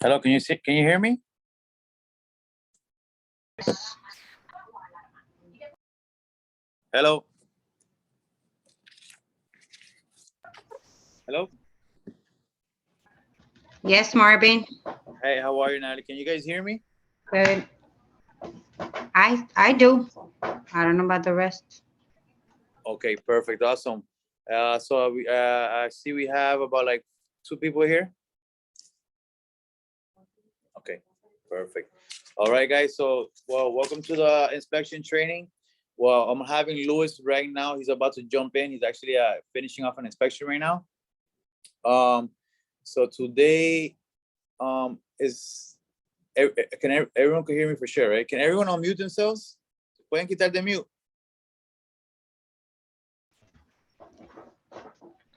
Hello, can you hear me? Hello. Hello. Yes, Marvin. Hey, how are you, Natalie? Can you guys hear me? Good. I do. I don't know about the rest. Okay, perfect, awesome. So I see we have about like 2 people here. Okay, perfect. All right, guys. So, well, welcome to the inspection training. Well, I'm having Louis right now. He's about to jump in. He's actually finishing off an inspection right now. So today is everyone can hear me for sure, right? Can everyone unmute themselves? Pueden quitar de mute.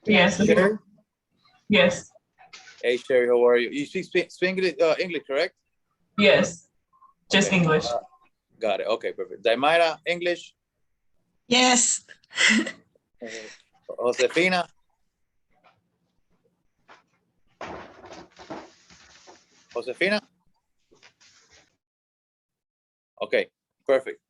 Yes. Sherry? Yes. Hey, Sherry, how are you? You speak English, correct? Yes. Just Okay. English. Got it. Okay, perfect. Daimara, English? Yes. Josefina? Josefina? Okay, perfect.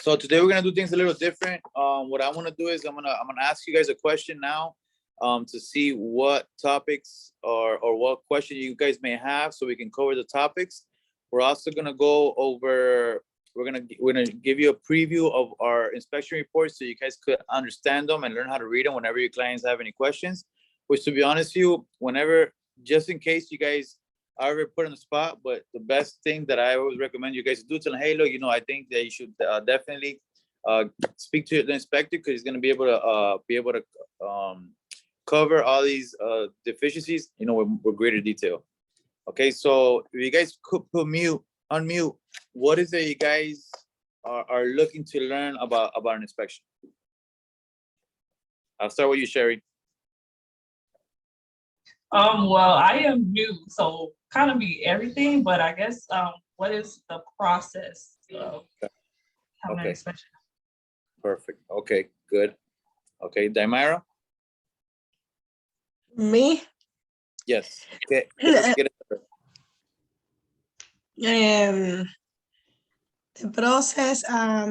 So today we're gonna do things a little different. What I want to do is I'm gonna ask you guys a question now, to see what topics or what question you guys may have, so we can cover the topics. We're also gonna go over. We're gonna give you a preview of our inspection reports, so you guys could understand them and learn how to read them whenever your clients have any questions. Which, to be honest with you, whenever, just in case you guys are ever put on the spot, but the best thing that I always recommend you guys to do, tell them, hey, look, I think that you should definitely speak to the inspector, because he's gonna be able to cover all these deficiencies, with greater detail. Okay, so if you guys could unmute, what is it you guys are looking to learn about an inspection? I'll start with you, Sherry. Well, I am new, so kind of be everything, but I guess what is the process of having an inspection? Perfect. Okay, good. Okay, Daimara? Me? Yes. Okay. Let's get it. The process, I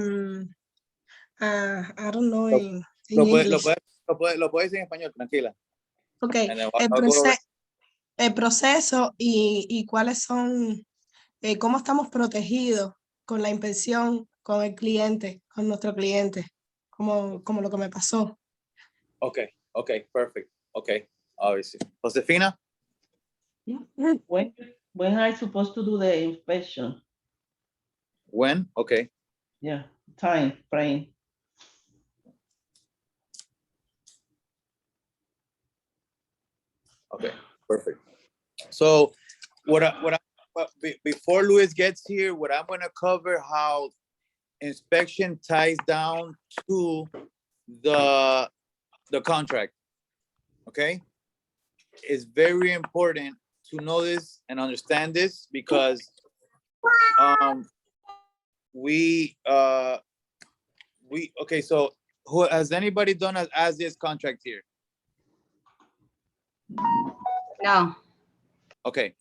don't know in English. Lo puedes decir en español, tranquila. Okay, And then I'll go over. el proceso y cuáles son, cómo estamos protegidos con la inspección, con el cliente, con nuestro cliente, como lo que me pasó. Okay, perfect. Okay, obviously. Josefina? When I supposed to do the inspection? When? Okay. Yeah, time frame. Okay, perfect. So before Luis gets here, what I'm gonna cover, how inspection ties down to the contract. Okay, it's very important to know this and understand this, because okay, so who has anybody done as is contract here? No. Okay.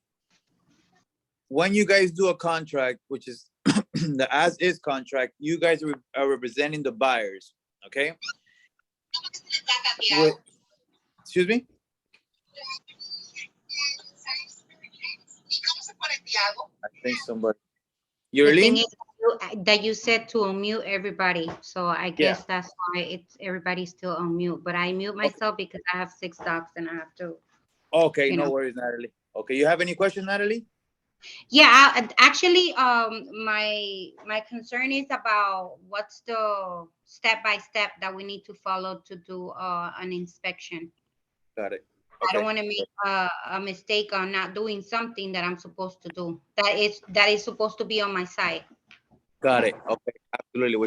When you guys do a contract, which is the as is contract, you guys are representing the buyers. Okay. Excuse me? I think somebody. The thing is that you said to unmute everybody, so I guess that's why everybody's still on mute. But I mute myself because I have 6 dogs and I have to. Okay, no worries, Natalie. Okay, you have any questions, Natalie? Yeah, actually, my concern is about what's the step-by-step that we need to follow to do an inspection. Got it. Okay. I don't want to make a mistake on not doing something that I'm supposed to do. That is supposed to be on my side. Got it. Okay, absolutely.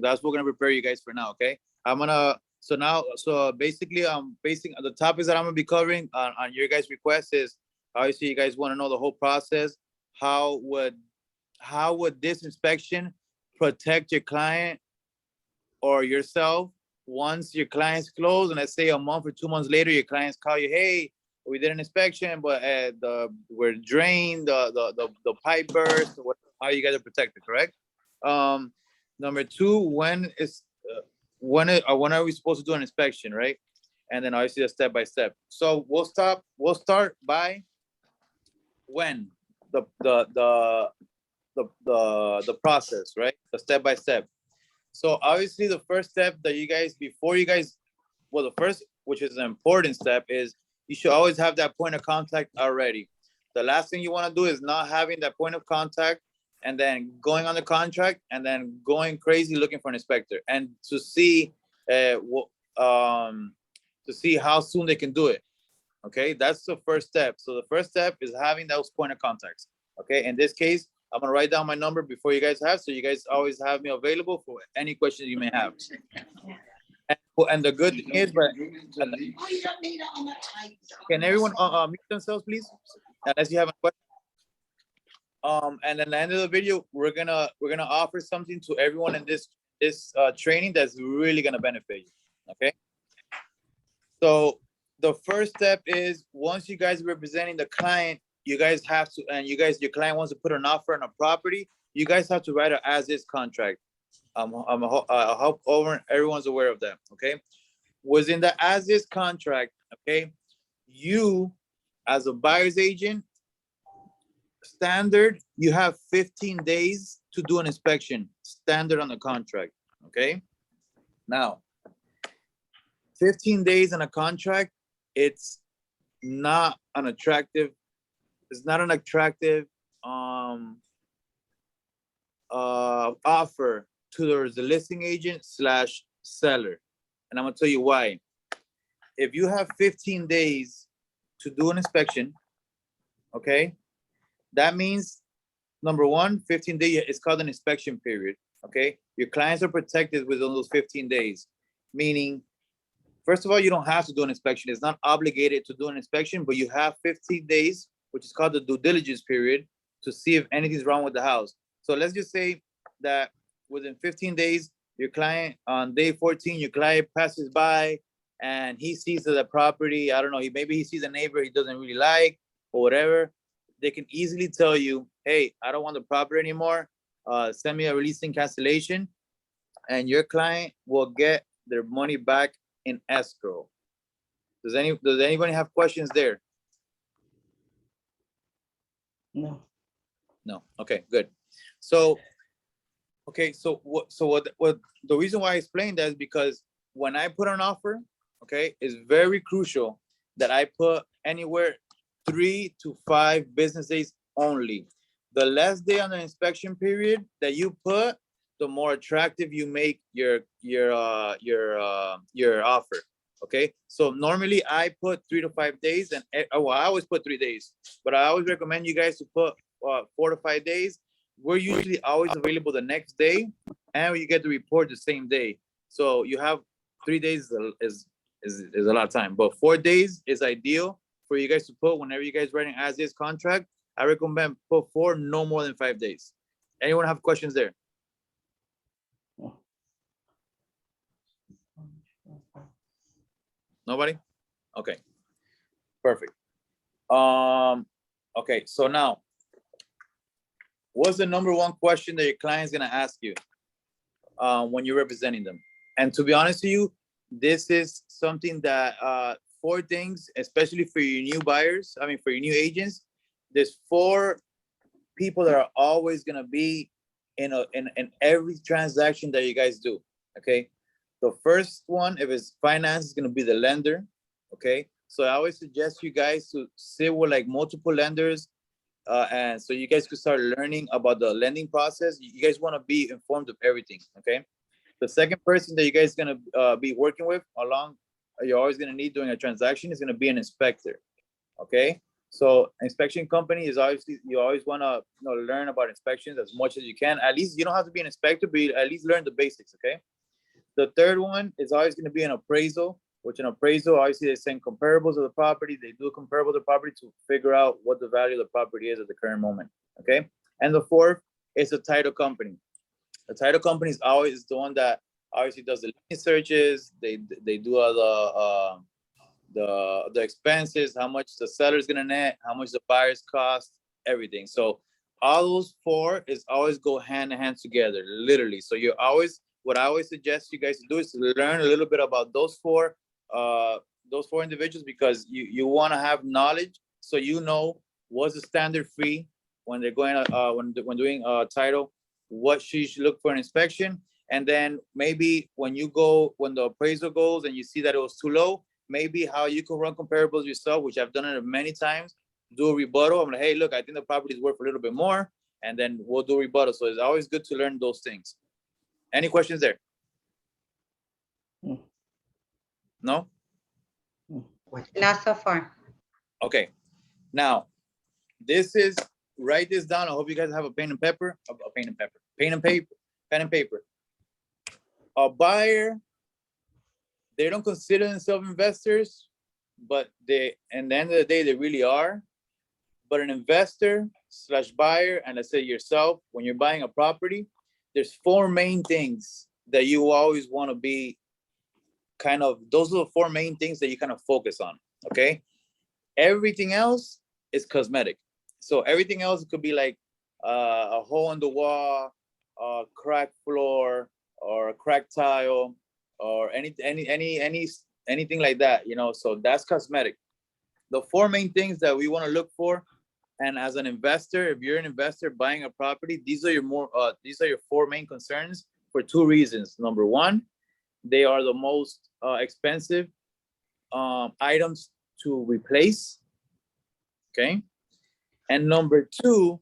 That's what we're gonna prepare you guys for now. Okay, so basically, basing the topics that I'm gonna be covering on your guys' request is, obviously you guys want to know the whole process. How would this inspection protect your client or yourself once your client's closed, and let's say a month or 2 months later, your clients call you, hey, we did an inspection, but we're drained, the pipe burst, how you guys are protected, correct? Number two, when are we supposed to do an inspection, right? And then obviously a step by step. So we'll start by when the process, right? The step by step. So obviously the first step that you guys, the first, which is an important step, is you should always have that point of contact already. The last thing you want to do is not having that point of contact and then going on the contract and then going crazy looking for an inspector and to see how soon they can do it. Okay, that's the first step. So the first step is having those point of contacts. Okay, in this case, I'm gonna write down my number before you guys have, so you guys always have me available for any questions you may have. And the good thing is, can everyone mute themselves, please? Unless you have a question. And at the end of the video, we're gonna offer something to everyone in this training that's really gonna benefit you. Okay. So the first step is, once you guys are representing the client, you guys have to, and your client wants to put an offer on a property, you guys have to write an as-is contract. I hope everyone's aware of that. Okay. Within the as-is contract, okay, you as a buyer's agent, standard, you have 15 days to do an inspection, standard on the contract. Okay. Now, 15 days on a contract, it's not an attractive offer to the listing agent / seller. And I'm gonna tell you why. If you have 15 days to do an inspection, okay, that means, number one, 15 days is called an inspection period. Okay, your clients are protected within those 15 days, meaning, first of all, you don't have to do an inspection. It's not obligated to do an inspection, but you have 15 days, which is called the due diligence period, to see if anything's wrong with the house. So let's just say that within 15 days, your client, on day 14, your client passes by and he sees the property. I don't know, maybe he sees a neighbor he doesn't really like or whatever. They can easily tell you, hey, I don't want the property anymore. Send me a release and cancellation, and your client will get their money back in escrow. Does anybody have questions there? No. No. Okay, good. So, okay, so what the reason why I explained that is because when I put an offer, okay, it's very crucial that I put anywhere 3 to 5 business days only. The less day on the inspection period that you put, the more attractive you make your offer. Okay, so normally I put 3 to 5 days, and I always put 3 days, but I always recommend you guys to put 4 to 5 days. We're usually always available the next day, and you get the report the same day. So you have 3 days is a lot of time, but 4 days is ideal for you guys to put whenever you guys writing as is contract. I recommend put 4, no more than 5 days. Anyone have questions there? Nobody? Okay, perfect. Okay, so now, what's the number one question that your client's gonna ask you when you're representing them? And to be honest with you, this is something that 4 things, especially for your new buyers, for your new agents, there's 4 people that are always gonna be in every transaction that you guys do. Okay, the first one, if it's finance, is gonna be the lender. Okay, so I always suggest you guys to sit with like multiple lenders, and so you guys could start learning about the lending process. You guys want to be informed of everything. Okay, the second person that you guys gonna be working with along, you're always gonna need during a transaction, is gonna be an inspector. Okay, so inspection company is obviously, you always want to learn about inspections as much as you can. At least you don't have to be an inspector, but you at least learn the basics. Okay, the third one is always going to be an appraisal, which an appraisal, obviously they send comparables of the property. They do a comparable of the property to figure out what the value of the property is at the current moment. Okay, and the fourth is the title company. The title company is always the one that obviously does the listing searches. They do all the expenses, how much the seller's gonna net, how much the buyer's cost, everything. So all those four is always go hand in hand together, literally. So you always, what I always suggest you guys to do is to learn a little bit about those four individuals, because you want to have knowledge, so you know what's the standard fee when they're going when doing title, what she should look for an inspection, and then maybe when the appraisal goes and you see that it was too low, maybe how you can run comparables yourself, which I've done it many times. Do a rebuttal. I'm like, hey, look, I think the property is worth a little bit more, and then we'll do a rebuttal. So it's always good to learn those things. Any questions there? No? Not so far. Okay. Now, write this down. I hope you guys have a pen and paper. Pen and paper. A buyer, they don't consider themselves investors, but at the end of the day, they really are. But an investor / buyer, and let's say yourself, when you're buying a property, there's four main things that you always want to be those are the four main things that you kind of focus on, okay? Everything else is cosmetic. So everything else could be like a hole in the wall, a cracked floor, or a cracked tile, or anything like that, so that's cosmetic. The four main things that we want to look for, and as an investor, if you're an investor buying a property, these are your four main concerns for two reasons. Number one, they are the most expensive items to replace, okay? And number two,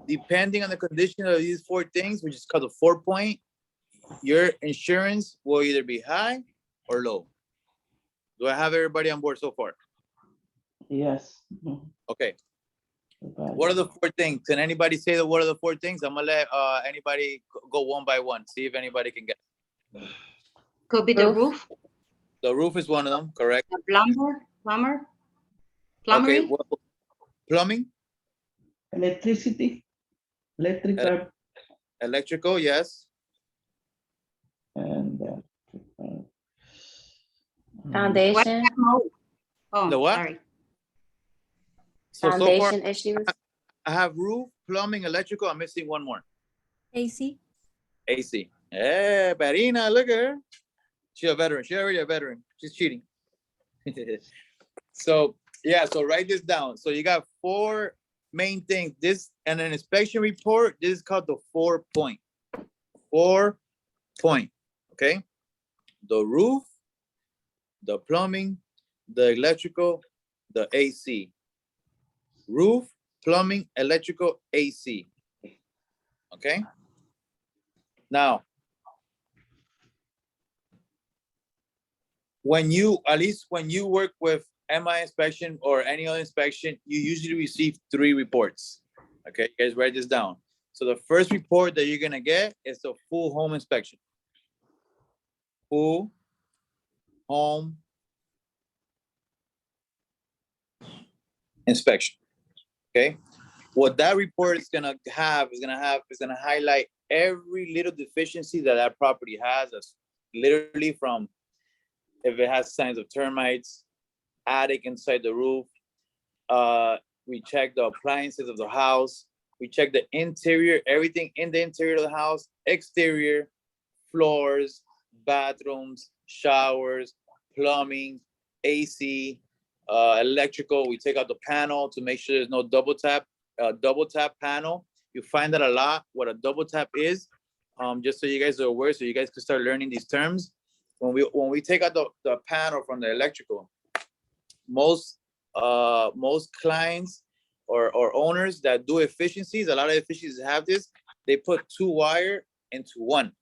depending on the condition of these four things, which is called the 4-point, your insurance will either be high or low. Do I have everybody on board so far? Yes. Okay. What are the four things? Can anybody say what are the four things? I'm gonna let anybody go one by one, see if anybody can get. Could be the roof, The roof is one of them, correct? the plumber, Okay, plumbery. well, plumbing, Electricity, electrical, yes. and Foundation, Oh, The what? sorry. So far, foundation issues, I have roof, plumbing, electrical. I'm missing one more. AC. AC. Hey, Barina, look at her. She's a veteran. She's already a veteran. She's cheating. So write this down. So you got four main things. This and an inspection report. This is called the 4-point. 4-point. Okay. The roof, the plumbing, the electrical, the AC. Roof, plumbing, electrical, AC. Okay. Now, when you work with MI inspection or any other inspection, you usually receive 3 reports. Okay, you guys write this down. So the first report that you're gonna get is a full home inspection. Full home inspection. Okay, what that report is gonna highlight every little deficiency that property has. That's literally from if it has signs of termites, attic inside the roof. We check the appliances of the house. We check the interior, everything in the interior of the house, exterior, floors, bathrooms, showers, plumbing, AC, electrical. We take out the panel to make sure there's no double tap panel. You find that a lot, what a double tap is, just so you guys are aware, so you guys can start learning these terms. When we take out the panel from the electrical, most clients or owners that do efficiencies, a lot of efficiencies have this, they put 2 wire into 1,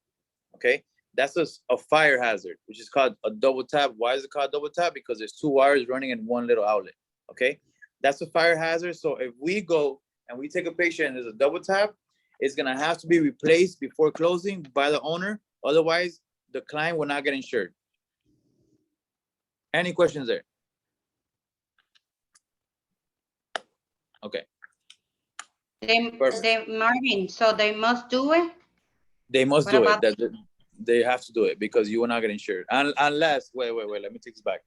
okay? That's a fire hazard, which is called a double tap. Why is it called double tap? Because there's 2 wires running in one little outlet, okay? That's a fire hazard. So if we go and we take a picture and there's a double tap, it's gonna have to be replaced before closing by the owner. Otherwise, the client will not get insured. Any questions there? Okay. Marvin, so they must do it? They must What do about- it. They have to do it because you will not get insured. Unless, wait, let me take this back.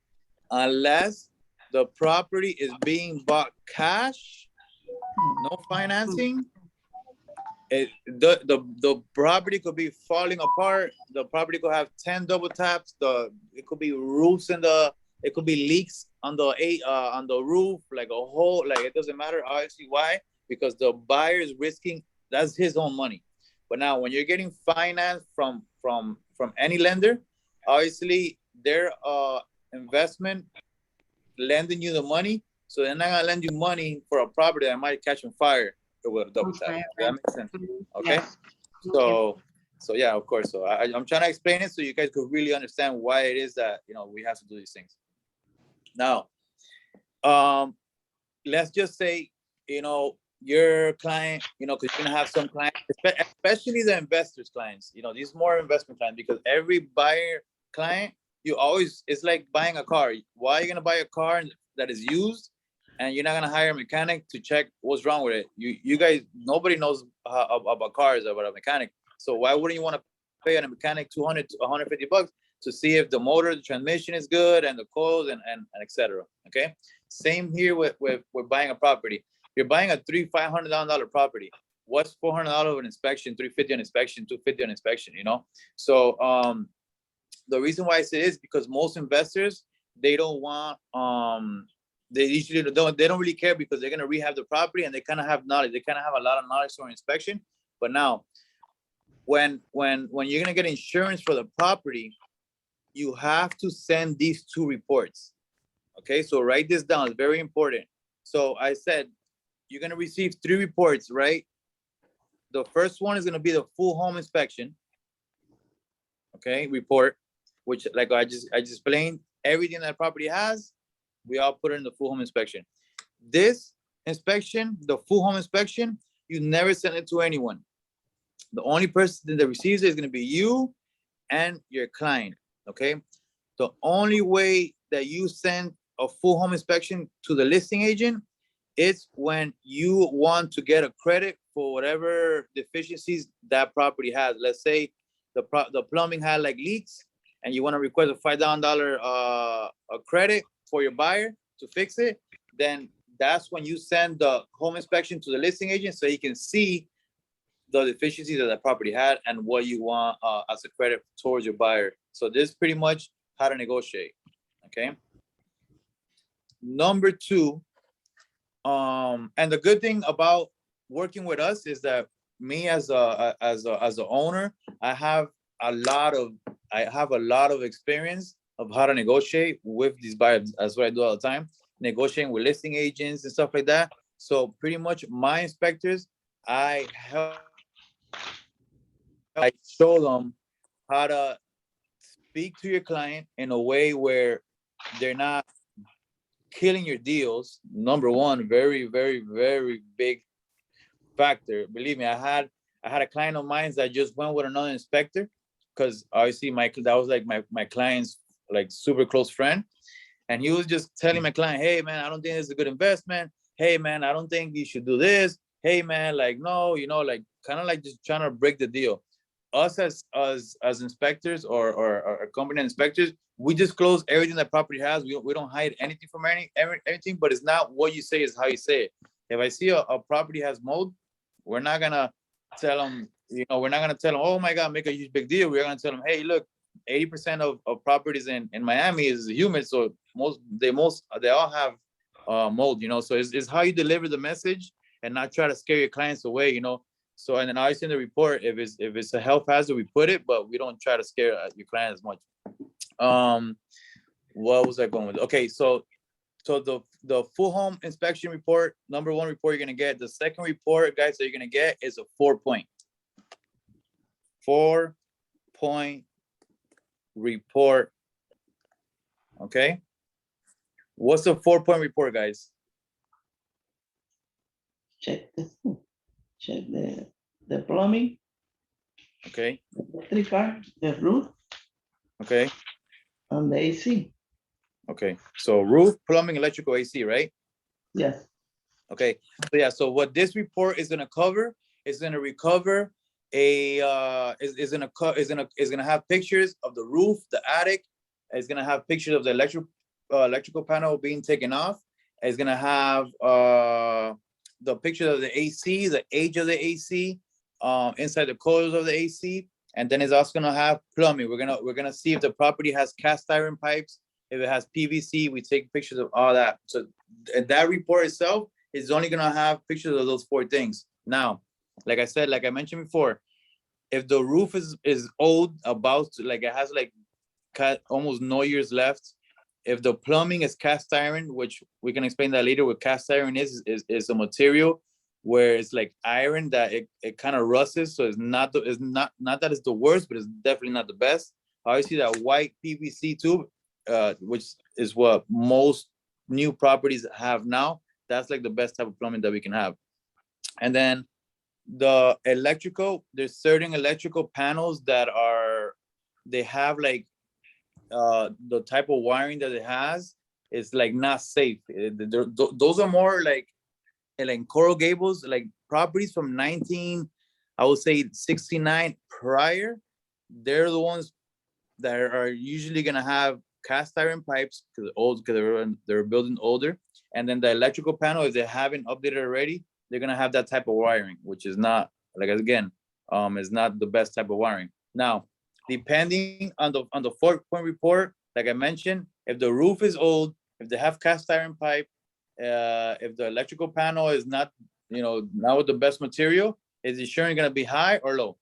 unless the property is being bought cash, no financing. The property could be falling apart. The property could have 10 double taps. It could be roofs it could be leaks on the roof, like a hole. Like, it doesn't matter. Obviously, why? Because the buyer is risking, that's his own money. But now, when you're getting financed from any lender, obviously their investment lending you the money, so they're not gonna lend you money for a property that might catch on fire with a double tap. Okay. That makes sense. Okay. Yes. So yeah, of course. So I'm trying to explain it so you guys could really understand why it is that, you know, we have to do these things. Now, let's just say, you know, your client, you know, because you're gonna have some clients, especially the investors clients, you know, these more investment clients, because every buyer client, it's like buying a car. Why are you gonna buy a car that is used and you're not gonna hire a mechanic to check what's wrong with it? You guys, nobody knows about cars, about a mechanic. So why wouldn't you want to pay a mechanic $200 to $150 to see if the motor, the transmission is good, and the coils, and etc. Okay. Same here with buying a property. You're buying a $500,000 property. What's $400 of an inspection, $350 on inspection, $250 on inspection, you know? So the reason why I say this is because most investors, they don't want, they usually they don't really care, because they're gonna rehab the property and they kind of have knowledge. They kind of have a lot of knowledge for inspection. But now, when you're gonna get insurance for the property, you have to send these 2 reports. Okay, so write this down, it's very important. So I said, you're gonna receive 3 reports, right? The first one is gonna be the full home inspection, okay, report, which, like I just explained, everything that property has, we all put it in the full home inspection. This inspection, the full home inspection, you never send it to anyone. The only person that receives it is gonna be you and your client, okay? The only way that you send a full home inspection to the listing agent is when you want to get a credit for whatever deficiencies that property has. Let's say the plumbing had like leaks, and you want to request a $5,000 a credit for your buyer to fix it. Then that's when you send the home inspection to the listing agent, so he can see the deficiencies that the property had and what you want as a credit towards your buyer. So this is pretty much how to negotiate. Okay. Number 2, and the good thing about working with us is that me as a owner, I have a lot of experience of how to negotiate with these buyers. That's what I do all the time, negotiating with listing agents and stuff like that. So pretty much my inspectors, I show them how to speak to your client in a way where they're not killing your deals. Number one, very, very, very big factor. Believe me, I had a client of mine that just went with another inspector, because obviously that was like my client's like super close friend. And he was just telling my client, hey man, I don't think this is a good investment. Hey man, I don't think you should do this. Hey man, like, no, you know, like kind of like just trying to break the deal. Us as inspectors or company inspectors, we disclose everything that property has. We don't hide anything from anything, but it's not what you say, is how you say it. If I see a property has mold, we're not gonna tell them, oh my God, make a huge big deal. We're gonna tell them, hey, look, 80% of properties in Miami is humid, so they all have mold, you know. So it's how you deliver the message and not try to scare your clients away, you know. So, and then I send the report, if it's a health hazard, we put it, but we don't try to scare your client as much. What was I going with? Okay, so the full home inspection report, number 1 report you're gonna get. The second report, guys, that you're gonna get is a 4-point report. Okay, what's a 4-point report, guys? Check the plumbing. Okay. The electrical, the roof, Okay. and the AC. Okay. So roof, plumbing, electrical, AC, right? Yes. Okay. So yeah. So what this report is gonna cover is gonna recover is gonna have pictures of the roof, the attic. It's gonna have pictures of the electrical panel being taken off. It's gonna have the picture of the AC, the age of the AC, inside the coils of the AC, and then it's also gonna have plumbing. We're gonna see if the property has cast iron pipes, if it has PVC. We take pictures of all that. So that report itself is only gonna have pictures of those 4 things. Now, like I said, like I mentioned before, if the roof is old, about to, like it has like almost no years left, if the plumbing is cast iron, which we can explain that later, what cast iron is a material where it's like iron that it kind of rusts, so it's not that it's the worst, but it's definitely not the best. Obviously that white PVC tube, which is what most new properties have now, that's like the best type of plumbing that we can have. And then the electrical, there's certain electrical panels that they have like the type of wiring that it has is like not safe. Those are more like Coral Gables, like properties from I would say 69 prior. They're the ones that are usually gonna have cast iron pipes because they're building older. And then the electrical panel, if they haven't updated already, they're gonna have that type of wiring, which is not, like, again, is not the best type of wiring. Now, depending on the 4-point report, like I mentioned, if the roof is old, if they have cast iron pipe, if the electrical panel is not, not with the best material, is the insurance gonna be high or low?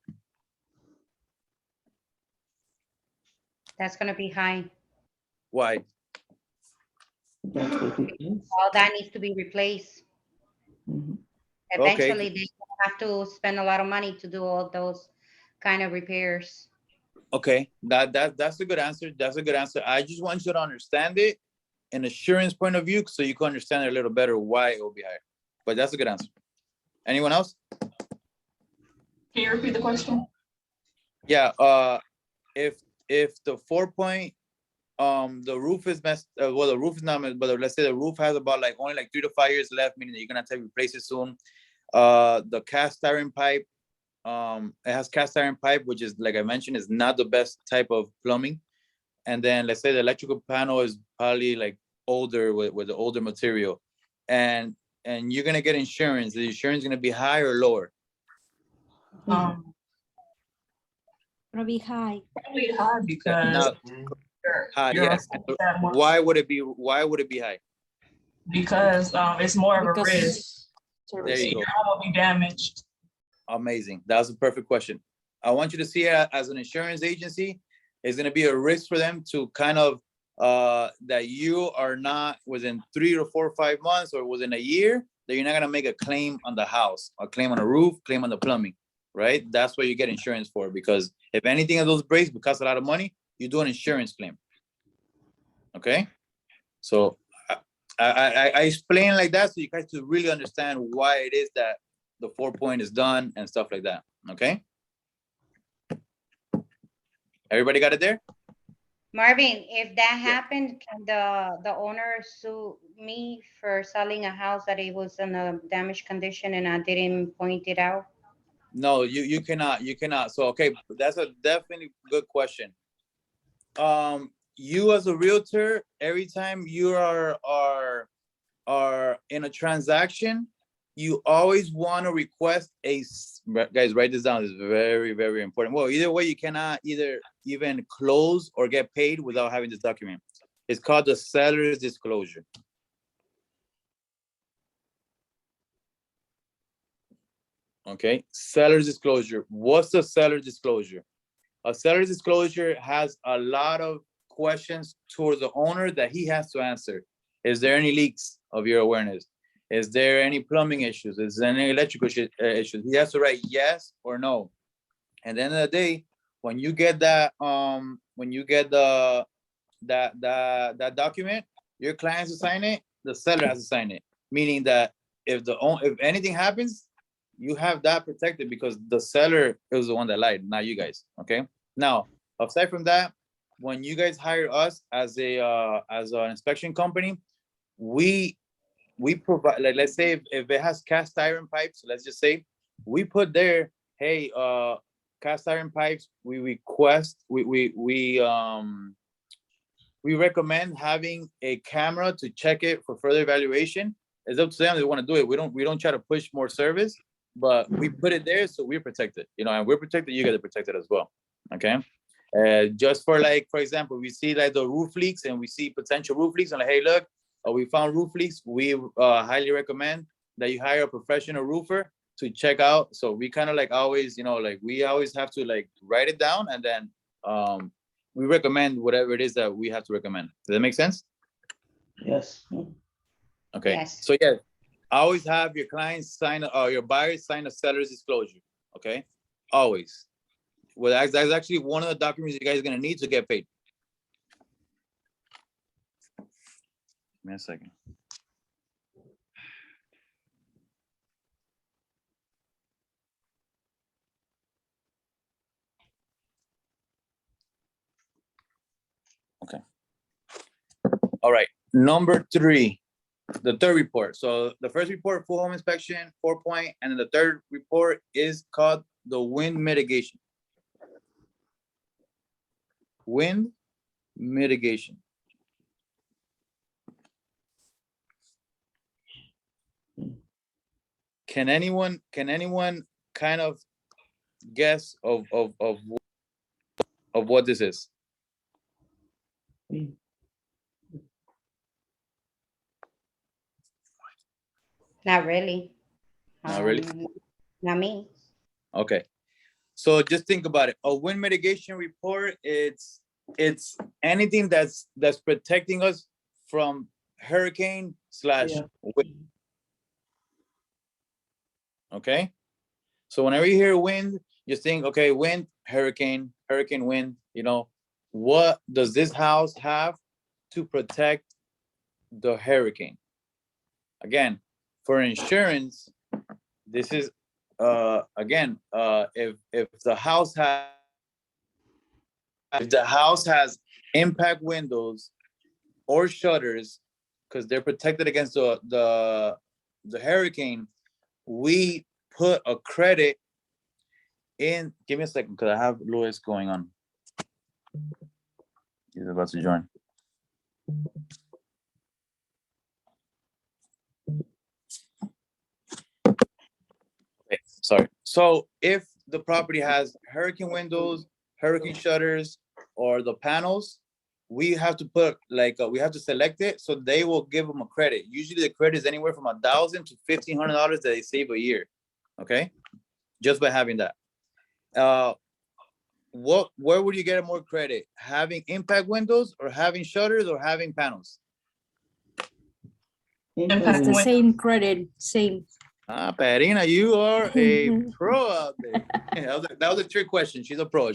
That's gonna be high. Why? That's what it is. All that needs to be replaced. Mhm. Eventually, they have to spend a lot of money to do all those kind of repairs. Okay, that's a good answer. That's a good answer. I just want you to understand it in assurance point of view, so you can understand it a little better why it will be higher. But that's a good answer. Anyone else? Can you repeat the question? Yeah. If the 4-point, the roof is messed. Well, the roof is not messed, but let's say the roof has about like only like 3 to 5 years left, meaning that you're gonna have to replace it soon. The cast iron pipe, it has cast iron pipe, which is, like I mentioned, is not the best type of plumbing. And then let's say the electrical panel is probably like older with the older material, and you're gonna get insurance. The insurance is gonna be higher or lower? Probably high. Probably high because Now, high, you're yes. that more- Why would it be high? because it's more of a Because risk. There you go. Your home will be damaged. Amazing. That was a perfect question. I want you to see it as an insurance agency. It's going to be a risk for them to kind of that you are not within 3 to 4 or 5 months or within a year that you're not going to make a claim on the house, a claim on the roof, claim on the plumbing, right? That's what you get insurance for, because if anything of those breaks costs a lot of money, you do an insurance claim. Okay? So I explain like that so you guys to really understand why it is that the 4-point is done and stuff like that. Okay. Everybody got it there? Marvin, if that happened, can the owner sue me for selling a house that it was in a damaged condition and I didn't point it out? No, you cannot. So, okay, that's a definitely good question. You as a realtor, every time you are in a transaction, you always want to request guys, write this down. It's very, very important. Well, either way, you cannot either even close or get paid without having this document. It's called the seller's disclosure. Okay, seller's disclosure. What's the seller's disclosure? A seller's disclosure has a lot of questions towards the owner that he has to answer. Is there any leaks of your awareness? Is there any plumbing issues? Is there any electrical issues? He has to write yes or no. And at the end of the day, when you get that, when you get that document, your client has to sign it, the seller has to sign it. Meaning that if anything happens, you have that protected because the seller is the one that lied, not you guys. Okay. Now, aside from that, when you guys hire us as an inspection company, we provide, like, let's say if it has cast iron pipes, let's just say we put there, hey, cast iron pipes, we request, we we recommend having a camera to check it for further evaluation. It's up to them if they want to do it. We don't try to push more service, but we put it there so we're protected, you know, and we're protected, you guys are protected as well. Okay. Just for like, for example, we see like the roof leaks and we see potential roof leaks and like, hey, look, we found roof leaks. We highly recommend that you hire a professional roofer to check out. So we kind of like always, you know, like we always have to like write it down and then we recommend whatever it is that we have to recommend. Does that make sense? Yes. Okay. Yes. So yeah, always have your clients sign or your buyers sign a seller's disclosure. Okay. Always. Well, that's actually one of the documents you guys are gonna need to get paid. Give me a second. Okay. All right. Number 3, the third report. So the first report, full home inspection, 4-point, and then the third report is called the wind mitigation. Wind mitigation. Can anyone kind of guess of what this is? Not really. Not really? Not me. Okay. So just think about it. A wind mitigation report, it's anything that's protecting us from hurricane slash wind. Okay. So whenever you hear wind, just think, okay, wind, hurricane, wind, you know, what does this house have to protect the hurricane? Again, for insurance, this is again, if the house has impact windows or shutters, because they're protected against the hurricane, we put a credit in. Give me a second, because I have Louis going on. He's about to join. Okay, sorry. So if the property has hurricane windows, hurricane shutters, or the panels, we have to put like we have to select it, so they will give them a credit. Usually the credit is anywhere from $1,000 to $1,500 that they save a year. Okay, just by having that. Where would you get more credit? Having impact windows, or having shutters, or having panels? It's the same credit, same. Perina, you are a pro out there. That was a trick question. She's a pro.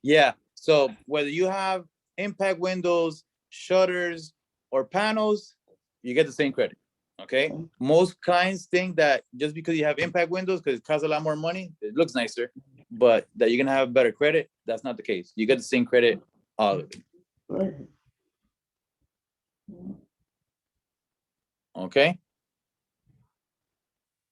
Yeah. So whether you have impact windows, shutters, or panels, you get the same credit. Okay. Most clients think that just because you have impact windows, because it costs a lot more money, it looks nicer, but that you're gonna have better credit. That's not the case. You get the same credit all of it. Okay.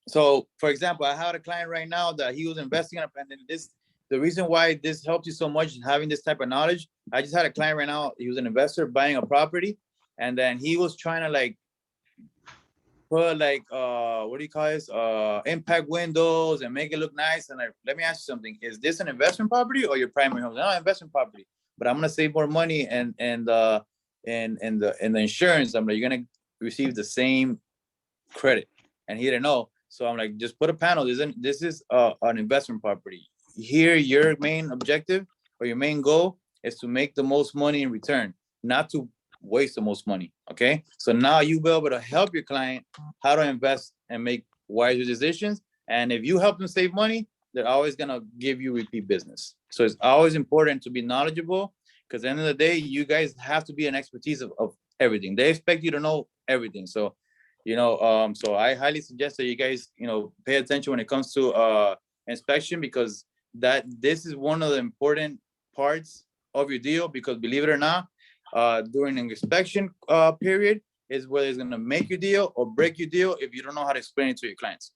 So for example, I had a client right now that he was investing in a, and this, the reason why this helps you so much having this type of knowledge. I just had a client right now, he was an investor buying a property, and then he was trying to like put like what do you call this, impact windows and make it look nice. And like, let me ask you something, is this an investment property or your primary home? No, investment property, but I'm gonna save more money and the insurance. I'm like, you're gonna receive the same credit, and he didn't know. So I'm like, just put a panel. This is an investment property. Here, your main objective or your main goal is to make the most money in return, not to waste the most money. Okay. So now you'll be able to help your client how to invest and make wiser decisions. And if you help them save money, they're always going to give you repeat business. So it's always important to be knowledgeable, because at the end of the day, you guys have to be an expertise of everything. They expect you to know everything. So, you know, so I highly suggest that you guys, you know, pay attention when it comes to inspection, because this is one of the important parts of your deal, because believe it or not, during an inspection period is whether it's going to make your deal or break your deal if you don't know how to explain it to your clients.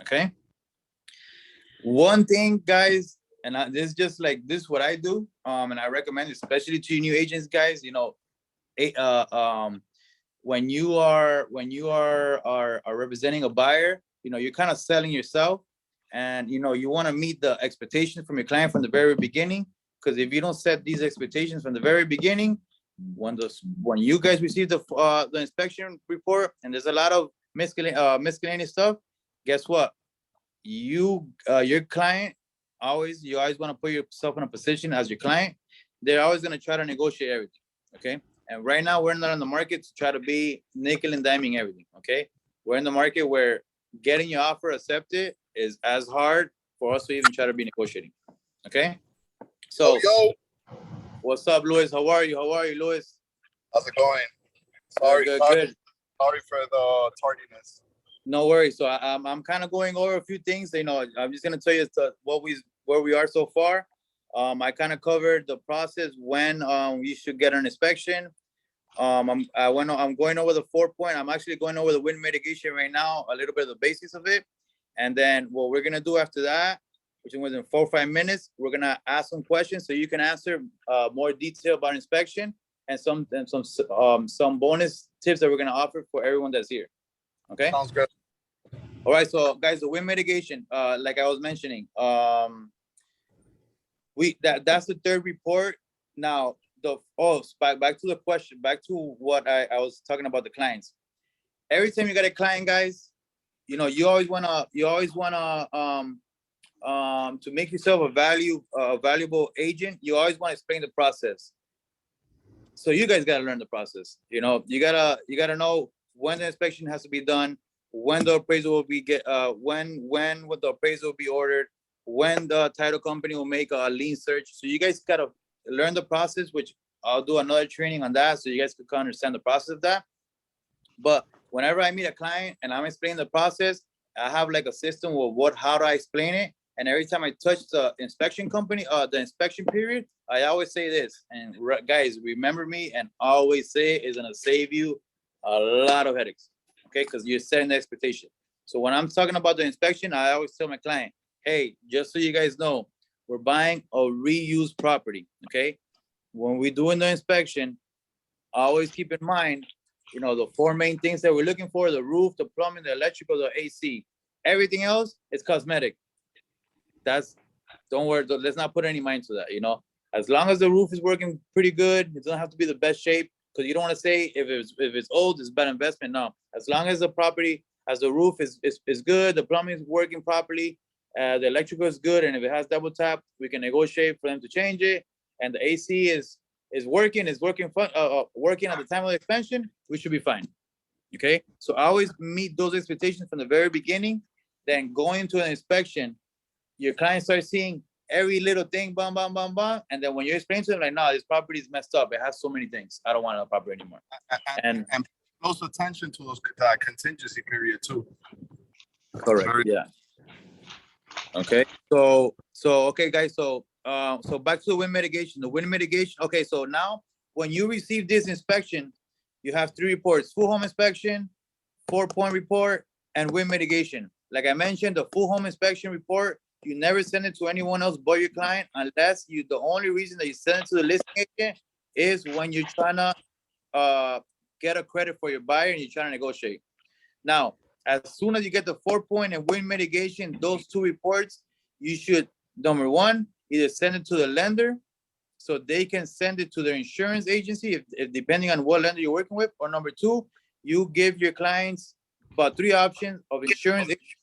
Okay. One thing, guys, and this is just like this is what I do. And I recommend, especially to new agents, guys. You know, when you are representing a buyer, you know, you're kind of selling yourself, and you know, you want to meet the expectations from your client from the very beginning. Because if you don't set these expectations from the very beginning, when you guys receive the inspection report and there's a lot of miscellaneous stuff, guess what? Your client you always want to put yourself in a position as your client. They're always going to try to negotiate everything. Okay. And right now we're not in the market to try to be nickel and diming everything. Okay. We're in the market where getting your offer accepted is as hard for us to even try to be negotiating. Okay. So, what's up, Luis? How are you, Luis? How's it going? Good. Sorry for the tardiness. No worries. So I'm kind of going over a few things. You know, I'm just gonna tell you where we are so far. I kind of covered the process when we should get an inspection. I'm going over the 4-point. I'm actually going over the wind mitigation right now, a little bit of the basics of it, and then what we're gonna do after that, which is within 4 or 5 minutes, we're gonna ask some questions so you can answer more detail about inspection and some bonus tips that we're gonna offer for everyone that's here. Okay. Sounds good. All right. So guys, the wind mitigation, like I was mentioning, that's the third report. Now back to the question, back to what I was talking about the clients. Every time you got a client, guys, you know, you always wanna to make yourself a valuable agent, you always want to explain the process. So you guys got to learn the process. You know, you gotta know when the inspection has to be done, when the appraisal will be when would the appraisal be ordered, when the title company will make a lien search. So you guys got to learn the process, which I'll do another training on that so you guys can understand the process of that. But whenever I meet a client and I'm explaining the process, I have like a system of how do I explain it. And every time I touch the inspection company, the inspection period, I always say this. And guys, remember me and always say it's gonna save you a lot of headaches, okay? Because you're setting the expectation. So when I'm talking about the inspection, I always tell my client, hey, just so you guys know, we're buying a reused property, okay? When we're doing the inspection, always keep in mind, you know, the 4 main things that we're looking for: the roof, the plumbing, the electrical, the AC. Everything else is cosmetic. Don't worry, let's not put any mind to that, you know. As long as the roof is working pretty good, it doesn't have to be the best shape, because you don't want to say if it's old, it's bad investment. No, as long as the property, as the roof is good, the plumbing is working properly, the electrical is good, and if it has double tap, we can negotiate for them to change it, and the AC is working at the time of the expansion, we should be fine. Okay, so I always meet those expectations from the very beginning. Then going into an inspection, your client starts seeing every little thing, bam, bam, bam, bam. And then when you explain to them, like, no, this property is messed up. It has so many things. I don't want a property anymore. And close attention to those contingency period too. Correct. Yeah. Okay. So okay, guys. So back to the wind mitigation. The wind mitigation. Okay. So now when you receive this inspection, you have 3 reports: full home inspection, 4-point report, and wind mitigation. Like I mentioned, the full home inspection report, you never send it to anyone else but your client, unless the only reason that you send it to the listing agent is when you're trying to get a credit for your buyer and you're trying to negotiate. Now, as soon as you get the 4-point and wind mitigation, those 2 reports, you should, number 1, either send it to the lender so they can send it to their insurance agency, if depending on what lender you're working with, or number 2, you give your clients about 3 options of insurance agents.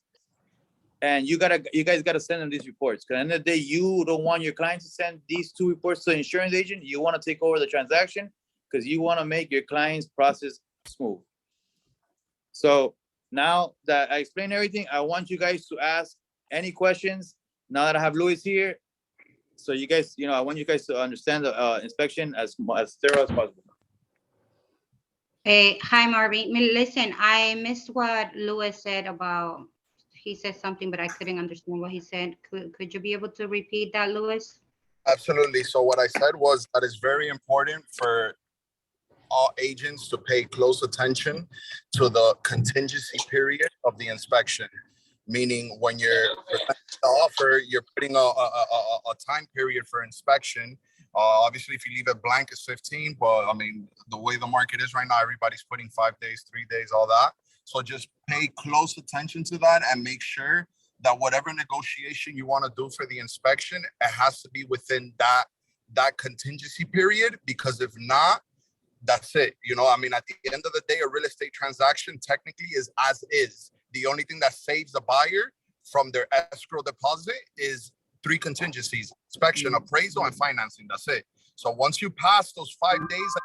And you guys gotta send them these reports. Because at the end of the day, you don't want your client to send these 2 reports to the insurance agent. You want to take over the transaction because you want to make your client's process smooth. So now that I explained everything, I want you guys to ask any questions. Now that I have Luis here, so you guys, I want you guys to understand the inspection as thorough as possible. Hi, Marvin. Listen, I missed what Luis said about. He said something, but I couldn't understand what he said. Could you be able to repeat that, Luis? Absolutely. So what I said was that it's very important for all agents to pay close attention to the contingency period of the inspection, meaning when you're the offer, you're putting a time period for inspection. Obviously, if you leave it blank, it's 15. But I mean, the way the market is right now, everybody's putting 5 days, 3 days, all that. So just pay close attention to that and make sure that whatever negotiation you want to do for the inspection, it has to be within that contingency period. Because if not, that's it. You know, I mean, at the end of the day, a real estate transaction technically is as is. The only thing that saves the buyer from their escrow deposit is 3 contingencies: inspection, appraisal, and financing. That's it. So once you pass those 5 days of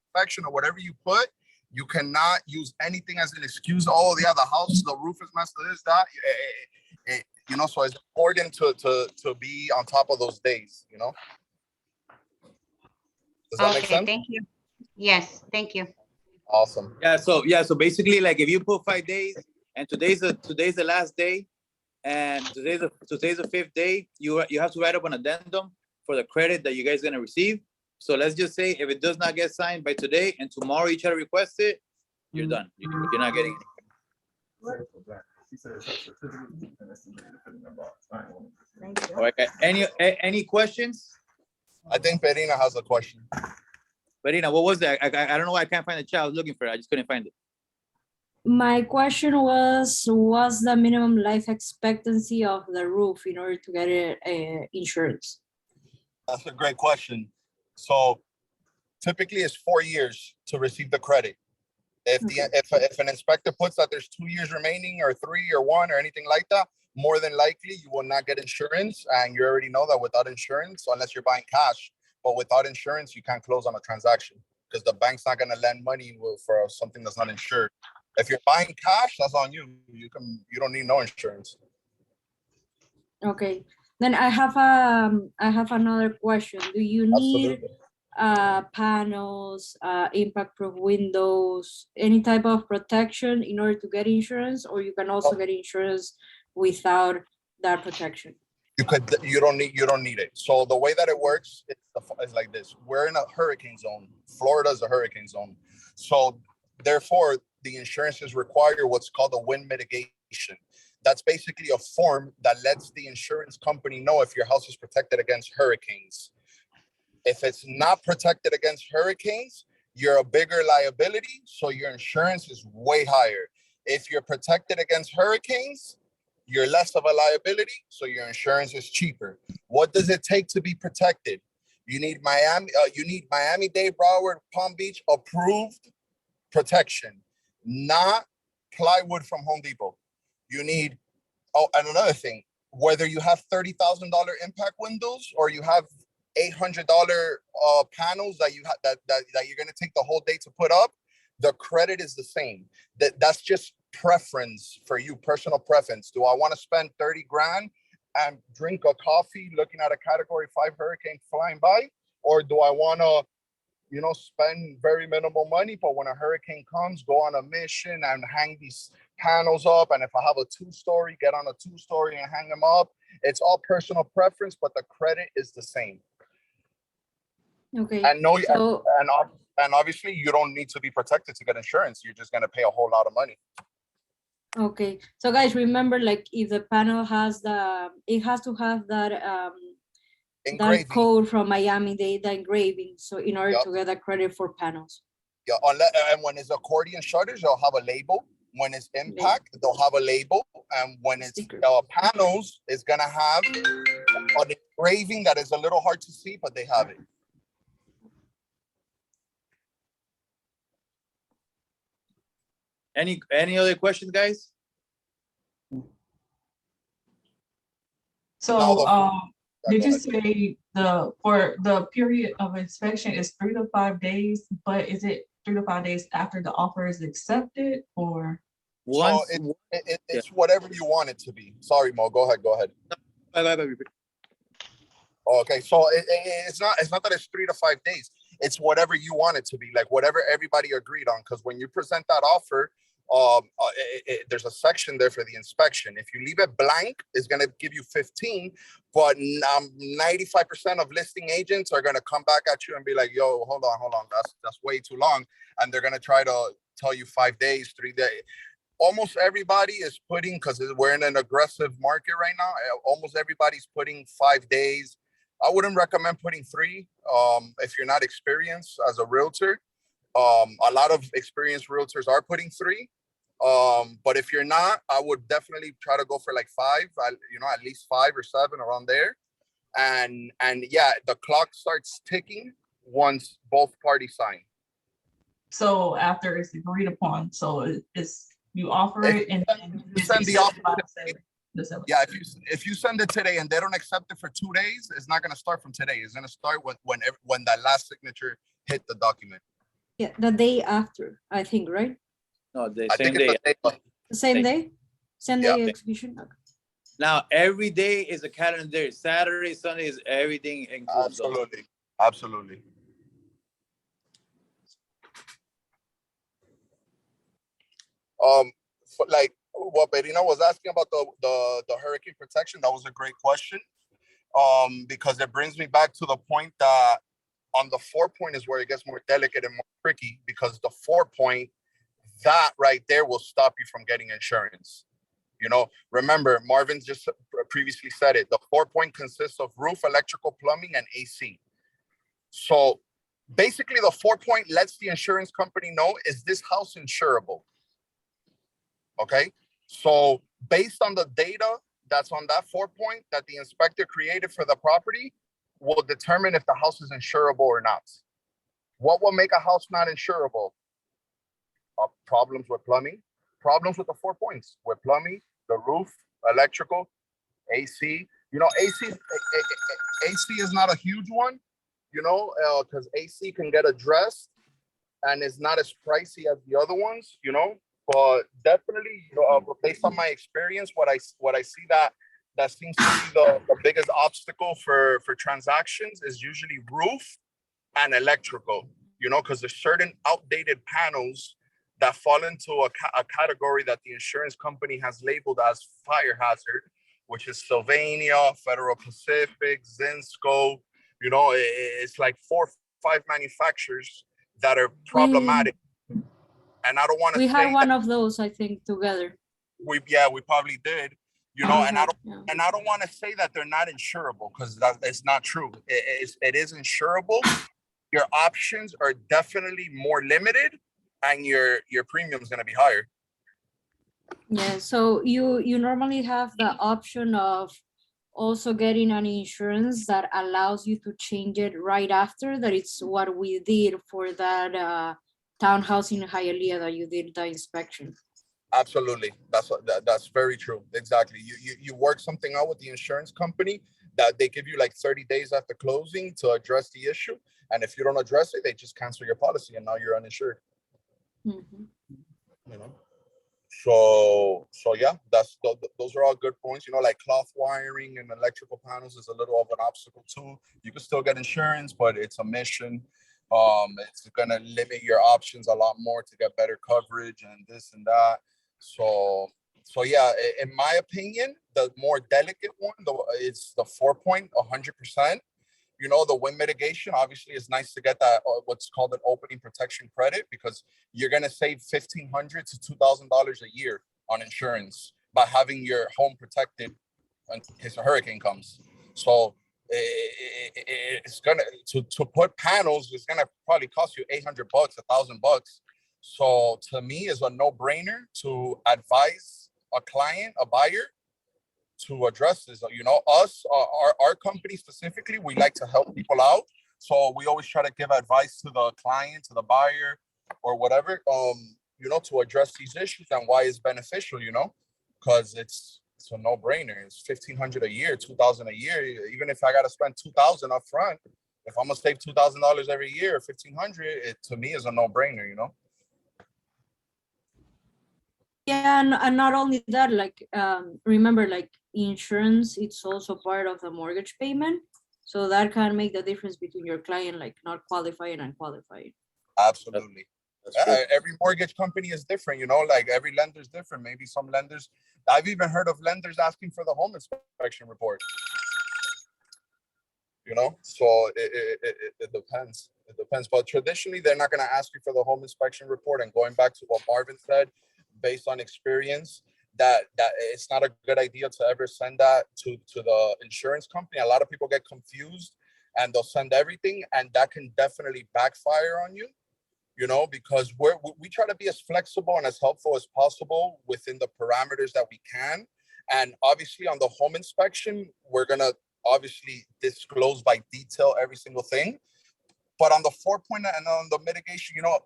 inspection or whatever you put, you cannot use anything as an excuse. Oh, yeah, the house, the roof is messed with this, that. You know, so it's important to be on top of those days, you know? Does that make sense? Thank you. Yes, thank you. Awesome. So basically, like, if you put 5 days and today's the last day and today's the 5th day, you have to write up an addendum for the credit that you guys are gonna receive. So let's just say if it does not get signed by today and tomorrow you try to request it, you're done. You're not getting it. All right. Any questions? I think Perina has a question. Marina, what was that? I don't know why I can't find the chat. I was looking for it. I just couldn't find it. My question was, what's the minimum life expectancy of the roof in order to get it insurance? That's a great question. So typically it's 4 years to receive the credit. If an inspector puts that there's 2 years remaining or 3 or 1 or anything like that, more than likely you will not get insurance. And you already know that without insurance, unless you're buying cash, but without insurance, you can't close on a transaction because the bank's not going to lend money for something that's not insured. If you're buying cash, that's on you. You don't need no insurance. Okay, then I have another question. Do you need panels, impact-proof windows, any type of protection in order to get insurance, or you can also get insurance without that protection? You don't need it. So the way that it works is like this. We're in a hurricane zone. Florida is a hurricane zone. So therefore, the insurances require what's called a wind mitigation. That's basically a form that lets the insurance company know if your house is protected against hurricanes. If it's not protected against hurricanes, you're a bigger liability, so your insurance is way higher. If you're protected against hurricanes, you're less of a liability, so your insurance is cheaper. What does it take to be protected? You need Miami-Dade, Broward, Palm Beach approved protection, not plywood from Home Depot. You need, and another thing, whether you have $30,000 impact windows or you have $800 panels that you're going to take the whole day to put up, the credit is the same. That's just preference for you, personal preference. Do I want to spend 30 grand and drink a coffee looking at a category 5 hurricane flying by? Or do I want to, spend very minimal money, but when a hurricane comes, go on a mission and hang these panels up? And if I have a 2-story, get on a 2-story and hang them up. It's all personal preference, but the credit is the same. Okay. And and obviously you don't need to be protected to get insurance. You're just going to pay a whole lot of money. Okay, so guys, remember, like, if the panel has it has to have that that code from Miami-Dade, the engraving, so in order to get that credit for panels. Yeah, and when it's accordion shutters, they'll have a label. When it's impact, they'll have a label, and when it's panels, it's gonna have an engraving that is a little hard to see, but they have it. Any other questions, guys? So, did you say for the period of inspection is 3 to 5 days, but is it 3 to 5 days after the offer is accepted, or? So it's whatever you want it to be. Sorry, Mo, go ahead. Okay, so it's not that it's 3 to 5 days. It's whatever you want it to be, like whatever everybody agreed on. Because when you present that offer, there's a section there for the inspection. If you leave it blank, it's going to give you 15, but 95% of listing agents are going to come back at you and be like, yo, hold on, that's way too long. And they're going to try to tell you 5 days, 3 days. almost everybody is putting, because we're in an aggressive market right now, almost everybody's putting 5 days. I wouldn't recommend putting 3 if you're not experienced as a realtor. A lot of experienced realtors are putting 3. But if you're not, I would definitely try to go for like 5, at least 5 or 7 around there. And yeah, the clock starts ticking once both parties sign. So after it's agreed upon, so it's you offer If it and then you send the offer yeah, if you send it today and they don't accept it for 2 days, it's not going to start from today. It's going to start when that last signature hit the document. Yeah, the day after, I think, right? No, the I same think it's day. a day. The same Same. day? Same Yeah. day execution? Okay. Now, every day is a calendar day. Saturday, Sunday is everything includes. Absolutely. Like what Perina was asking about the hurricane protection, that was a great question. Because it brings me back to the point that on the 4-point is where it gets more delicate and more tricky, because the 4-point, that right there will stop you from getting insurance. Remember, Marvin just previously said it. The 4-point consists of roof, electrical, plumbing, and AC. So basically, the 4-point lets the insurance company know, is this house insurable? Okay. So based on the data that's on that 4-point that the inspector created for the property, will determine if the house is insurable or not. What will make a house not insurable? Problems with plumbing, problems with the 4 points, with plumbing, the roof, electrical, AC. AC is not a huge one, because AC can get addressed and it's not as pricey as the other ones, but definitely, based on my experience, what I see that seems to be the biggest obstacle for transactions is usually roof and electrical, because there's certain outdated panels that fall into a category that the insurance company has labeled as fire hazard, which is Sylvania, Federal Pacific, Zinsco. It's like 4 or 5 manufacturers that are problematic. And I don't want to say we had one of those, I think, together. We probably did, and I don't want to say that they're not insurable, because that is not true. It is insurable. Your options are definitely more limited, and your premium is going to be higher. Yeah, so you normally have the option of also getting an insurance that allows you to change it right after. That it's what we did for that townhouse in Hialeah that you did the inspection. Absolutely, that's very true. Exactly. You work something out with the insurance company that they give you like 30 days after closing to address the issue, and if you don't address it, they just cancel your policy, and now you're uninsured. Mm-hmm. So yeah, those are all good points. Like cloth wiring and electrical panels is a little of an obstacle too. You can still get insurance, but it's a mission. It's gonna limit your options a lot more to get better coverage and this and that. So yeah, in my opinion, the more delicate one, it's the 4-point, 100%. The wind mitigation, obviously, it's nice to get that what's called an opening protection credit, because you're gonna save $1,500 to $2,000 a year on insurance by having your home protected in case a hurricane comes. So it's gonna to put panels is gonna probably cost you $800, $1,000. So to me, it's a no-brainer to advise a client, a buyer, to address this. Our company specifically, we like to help people out. So we always try to give advice to the client, to the buyer, or whatever, to address these issues and why it's beneficial, because it's a no-brainer. It's $1,500 a year, $2,000 a year. Even if I got to spend $2,000 up front, if I'm gonna save $2,000 every year, $1,500, it to me is a no-brainer, Yeah, and not only that, like remember, like insurance, it's also part of the mortgage payment, so that can make the difference between your client like not qualifying and qualifying. Absolutely. Every mortgage company is different, like every lender is different. Maybe some lenders, I've even heard of lenders asking for the home inspection report. So it depends. It depends. But traditionally, they're not going to ask you for the home inspection report. And going back to what Marvin said, based on experience that it's not a good idea to ever send that to the insurance company. A lot of people get confused and they'll send everything, and that can definitely backfire on you, you know, because we try to be as flexible and as helpful as possible within the parameters that we can. And obviously on the home inspection, we're gonna obviously disclose by detail every single thing. But on the 4-point and on the mitigation, you know,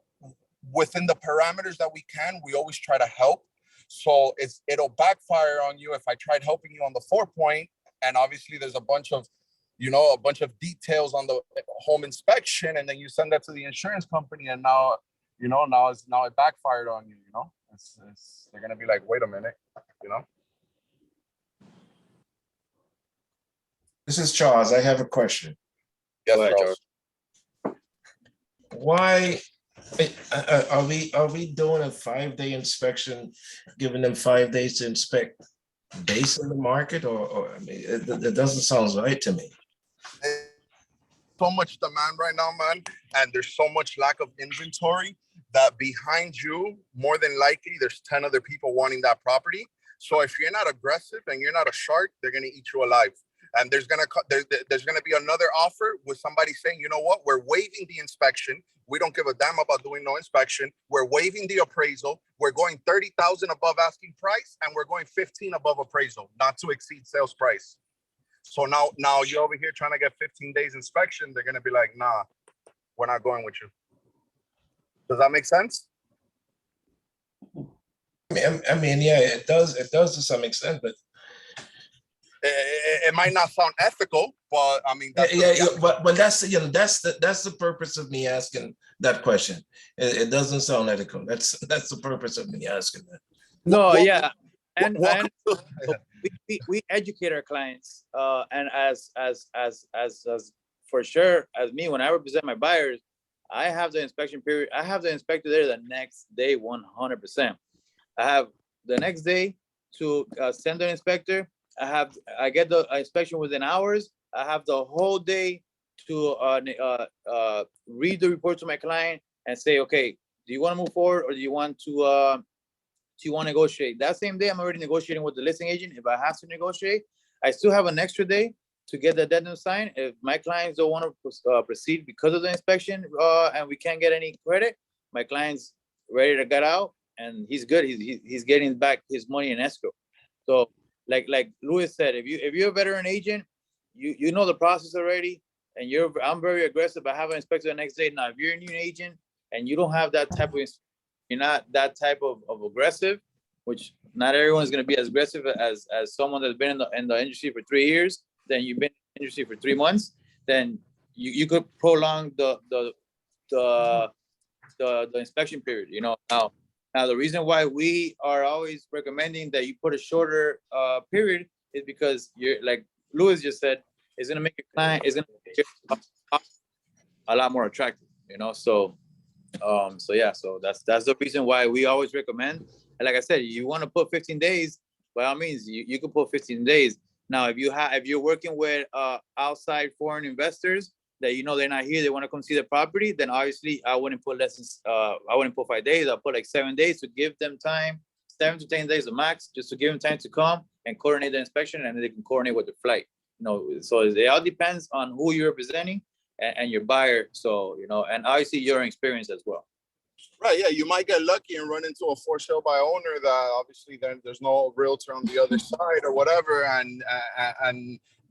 within the parameters that we can, we always try to help. So it'll backfire on you if I tried helping you on the 4-point, and obviously there's a bunch of details on the home inspection, and then you send that to the insurance company, and now it backfired on you. You know, they're gonna be like, wait a minute, you know. This is Charles. I have a question. Yes, Go ahead, Charles. Why are we doing a 5-day inspection, giving them 5 days to inspect based on the market, or I mean, it doesn't sound right to me. So much demand right now, man, and there's so much lack of inventory that behind you, more than likely, there's 10 other people wanting that property. So if you're not aggressive and you're not a shark, they're gonna eat you alive. And there's gonna be another offer with somebody saying, you know what, we're waiving the inspection. We don't give a damn about doing no inspection. We're waiving the appraisal. We're going 30,000 above asking price, and we're going 15 above appraisal, not to exceed sales price. So now you're over here trying to get 15 days inspection. They're gonna be like, nah, we're not going with you. Does that make sense? I mean, yeah, it does to some extent, but it might not sound ethical, but I mean, but that's the purpose of me asking that question. It doesn't sound ethical. That's the purpose of me asking that. No, yeah, and we educate our clients, and as for sure, as me, when I represent my buyers, I have the inspection period. I have the inspector there the next day, 100%. I have the next day to send the inspector. I get the inspection within hours. I have the whole day to read the report to my client and say, okay, do you want to move forward, or do you want to negotiate? That same day, I'm already negotiating with the listing agent. If I have to negotiate, I still have an extra day to get the addendum signed. If my clients don't want to proceed because of the inspection, and we can't get any credit, my client's ready to get out, and he's good. He's getting back his money in escrow. So like Luis said, if you're a veteran agent, you know the process already, and I'm very aggressive. I have an inspector the next day. Now, if you're a new agent and you don't have that type of, you're not that type of aggressive, which not everyone's going to be as aggressive as someone that's been in the industry for 3 years, then you've been in the industry for 3 months, then you could prolong the inspection period, you know. Now, the reason why we are always recommending that you put a shorter period is because you're, like Louis just said, it's going to make your client, it's going to make your a lot more attractive, you know. So that's the reason why we always recommend. And like I said, you want to put 15 days, by all means, you can put 15 days. Now, if you're working with outside foreign investors that you know they're not here, they want to come see the property, then obviously I wouldn't put I wouldn't put 5 days. I'll put like 7 days to give them time, 7 to 10 days the max, just to give them time to come and coordinate the inspection, and then they can coordinate with the flight. You know, so it all depends on who you're representing and your buyer. So, you know, and obviously your experience as well. Right, yeah, you might get lucky and run into a for sale by owner that obviously then there's no realtor on the other side or whatever, and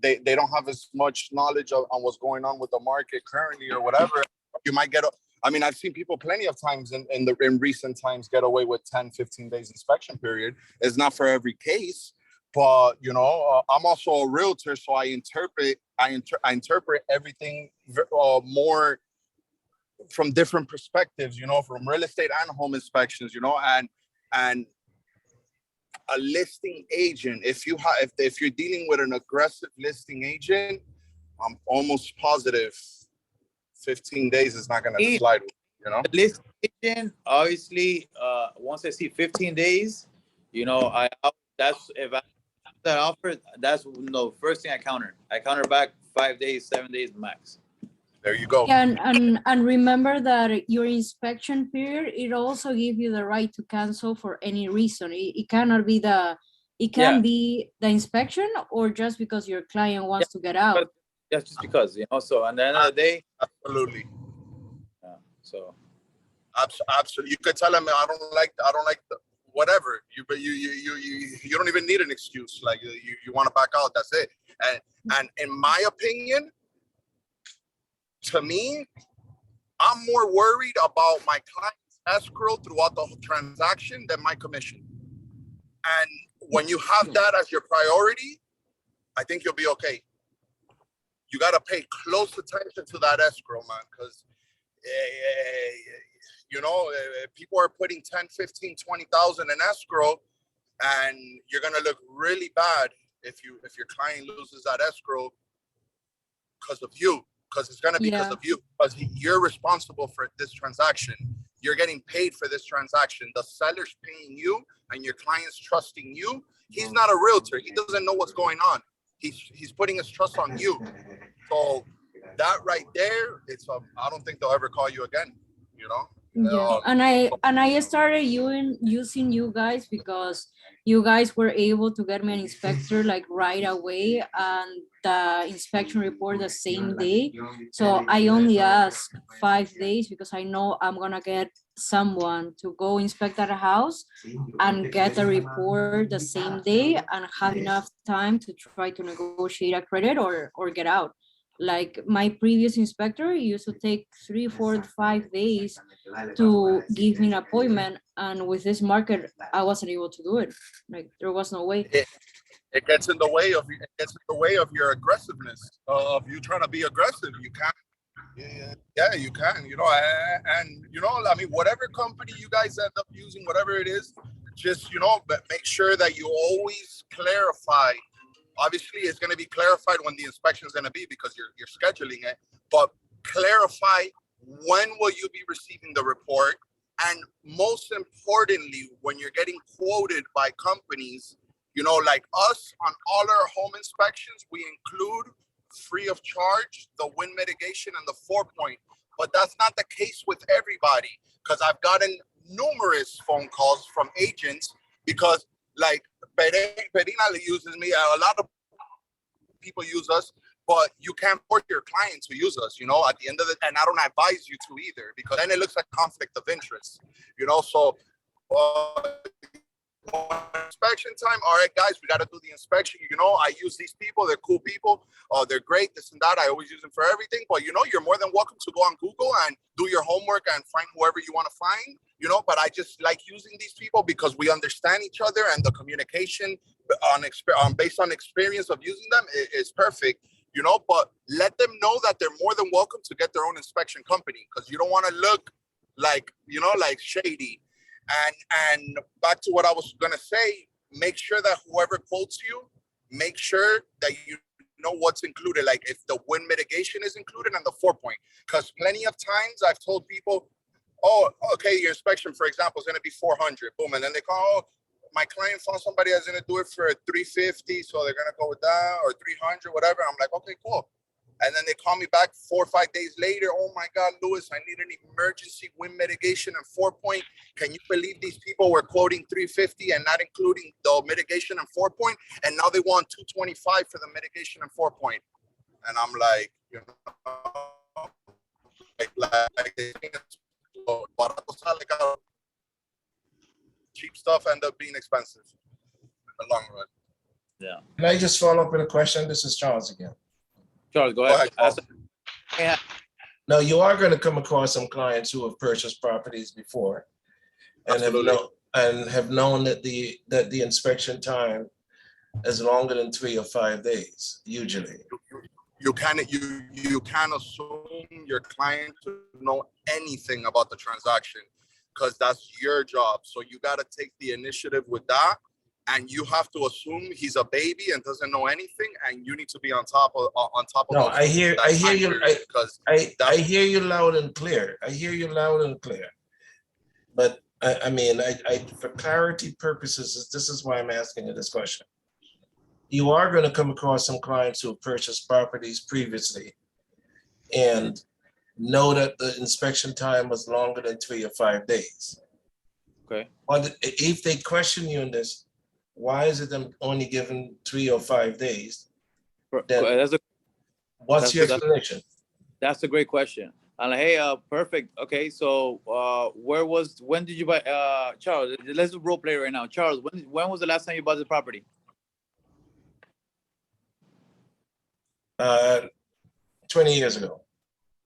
they don't have as much knowledge on what's going on with the market currently or whatever. You might get, I mean, I've seen people plenty of times in recent times get away with 10, 15 days inspection period. It's not for every case, but you know, I'm also a realtor, so I interpret everything more from different perspectives, you know, from real estate and home inspections, you know, and a listing agent, if you're dealing with an aggressive listing agent, I'm almost positive 15 days is not going to slide, you know. The listing agent, obviously, once I see 15 days, you know, that's if I have that offer, that's the first thing I counter. I counter back 5 days, 7 days max. There you go. Yeah, and remember that your inspection period, it also gives you the right to cancel for any reason. It cannot be it can be the inspection or just because your client wants to get out. That's just because, you know, so at the end of the day. Absolutely. Yeah, so. Absolutely. You could tell him, I don't like the, whatever. You don't even need an excuse. Like you want to back out, that's it. And in my opinion, to me, I'm more worried about my client's escrow throughout the whole transaction than my commission. And when you have that as your priority, I think you'll be okay. You got to pay close attention to that escrow, man, because you know, people are putting 10, 15, 20,000 in escrow, and you're gonna look really bad if your client loses that escrow because of you, because it's gonna be because of you, because you're responsible for this transaction. You're getting paid for this transaction. The seller's paying you, and your client's trusting you. He's not a realtor. He doesn't know what's going on. He's putting his trust on you. So that right there, I don't think they'll ever call you again, you know? Yeah, and I started using you guys because you guys were able to get me an inspector like right away and the inspection report the same day. So I only ask 5 days because I know I'm gonna get someone to go inspect that house and get the report the same day and have enough time to try to negotiate a credit or get out. Like my previous inspector used to take 3, 4, 5 days to give me an appointment, and with this market, I wasn't able to do it. Like there was no way. It gets in the way of your aggressiveness, of you trying to be aggressive. You can't. Yeah, you can. You know, and you know, I mean, whatever company you guys end up using, whatever it is, just but make sure that you always clarify. Obviously, it's going to be clarified when the inspection is going to be because you're scheduling it. But clarify when will you be receiving the report, and most importantly, when you're getting quoted by companies, like us on all our home inspections, we include free of charge the wind mitigation and the 4-point. But that's not the case with everybody, because I've gotten numerous phone calls from agents because like Perina uses me. A lot of people use us, but you can't force your client to use us, at the end of and I don't advise you to either, because then it looks like conflict of interest, so inspection time. All right, guys, we got to do the inspection. I use these people. They're cool people. They're great, this and that. I always use them for everything. But, you're more than welcome to go on Google and do your homework and find whoever you want to find, but I just like using these people because we understand each other, and the communication based on experience of using them is perfect, but let them know that they're more than welcome to get their own inspection company, because you don't want to look like, like shady. And back to what I was going to say, make sure that whoever quotes you, make sure that you know what's included. Like if the wind mitigation is included and the 4-point, because plenty of times I've told people, oh, okay, your inspection, for example, is going to be 400. Boom. And then they call, oh, my client found somebody that's going to do it for 350. So they're going to go with that, or 300, whatever. I'm like, okay, cool. And then they call me back 4 or 5 days later. Oh my God, Louis, I need an emergency wind mitigation and 4-point. Can you believe these people were quoting 350 and not including the mitigation and 4-point? And now they want 225 for the mitigation and 4-point. And I'm like, cheap stuff end up being expensive in the long run. Yeah. Can I just follow up with a question? This is Charles again. Charles, go ahead. Yeah. No, you are going to come across some clients who have purchased properties before and have known that the inspection time is longer than 3 or 5 days, usually. You can't assume your client to know anything about the transaction, because that's your job. So you got to take the initiative with that. And you have to assume he's a baby and doesn't know anything, and you need to be on top of. No, I hear you loud and clear. I hear you loud and clear. But I mean, for clarity purposes, this is why I'm asking you this question. You are going to come across some clients who have purchased properties previously, and know that the inspection time was longer than 3 or 5 days. Okay. But if they question you on this, why is it them only given 3 or 5 days? Then what's your explanation? That's a great question. I'm like, hey, perfect. Okay, so when did you buy, Charles? Let's do role play right now. Charles, when was the last time you bought the property? 20 years ago.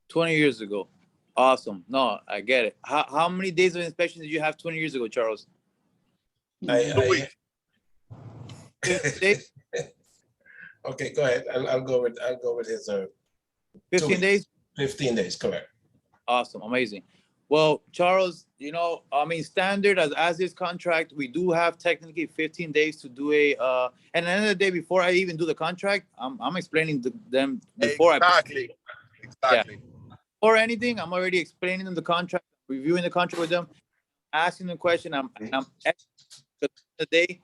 20 years ago. Awesome. No, I get it. How many days of inspection did you have 20 years ago, Charles? 15 days? Okay, go ahead. I'll go with his 15 days? 15 days, correct. Awesome, amazing. Well, Charles, you know, I mean, standard as is contract, we do have technically 15 days to do and at the end of the day, before I even do the contract, I'm explaining to them before exactly. Yeah. Or anything, I'm already explaining them the contract, reviewing the contract with them, asking them question. I'm at the end of the day,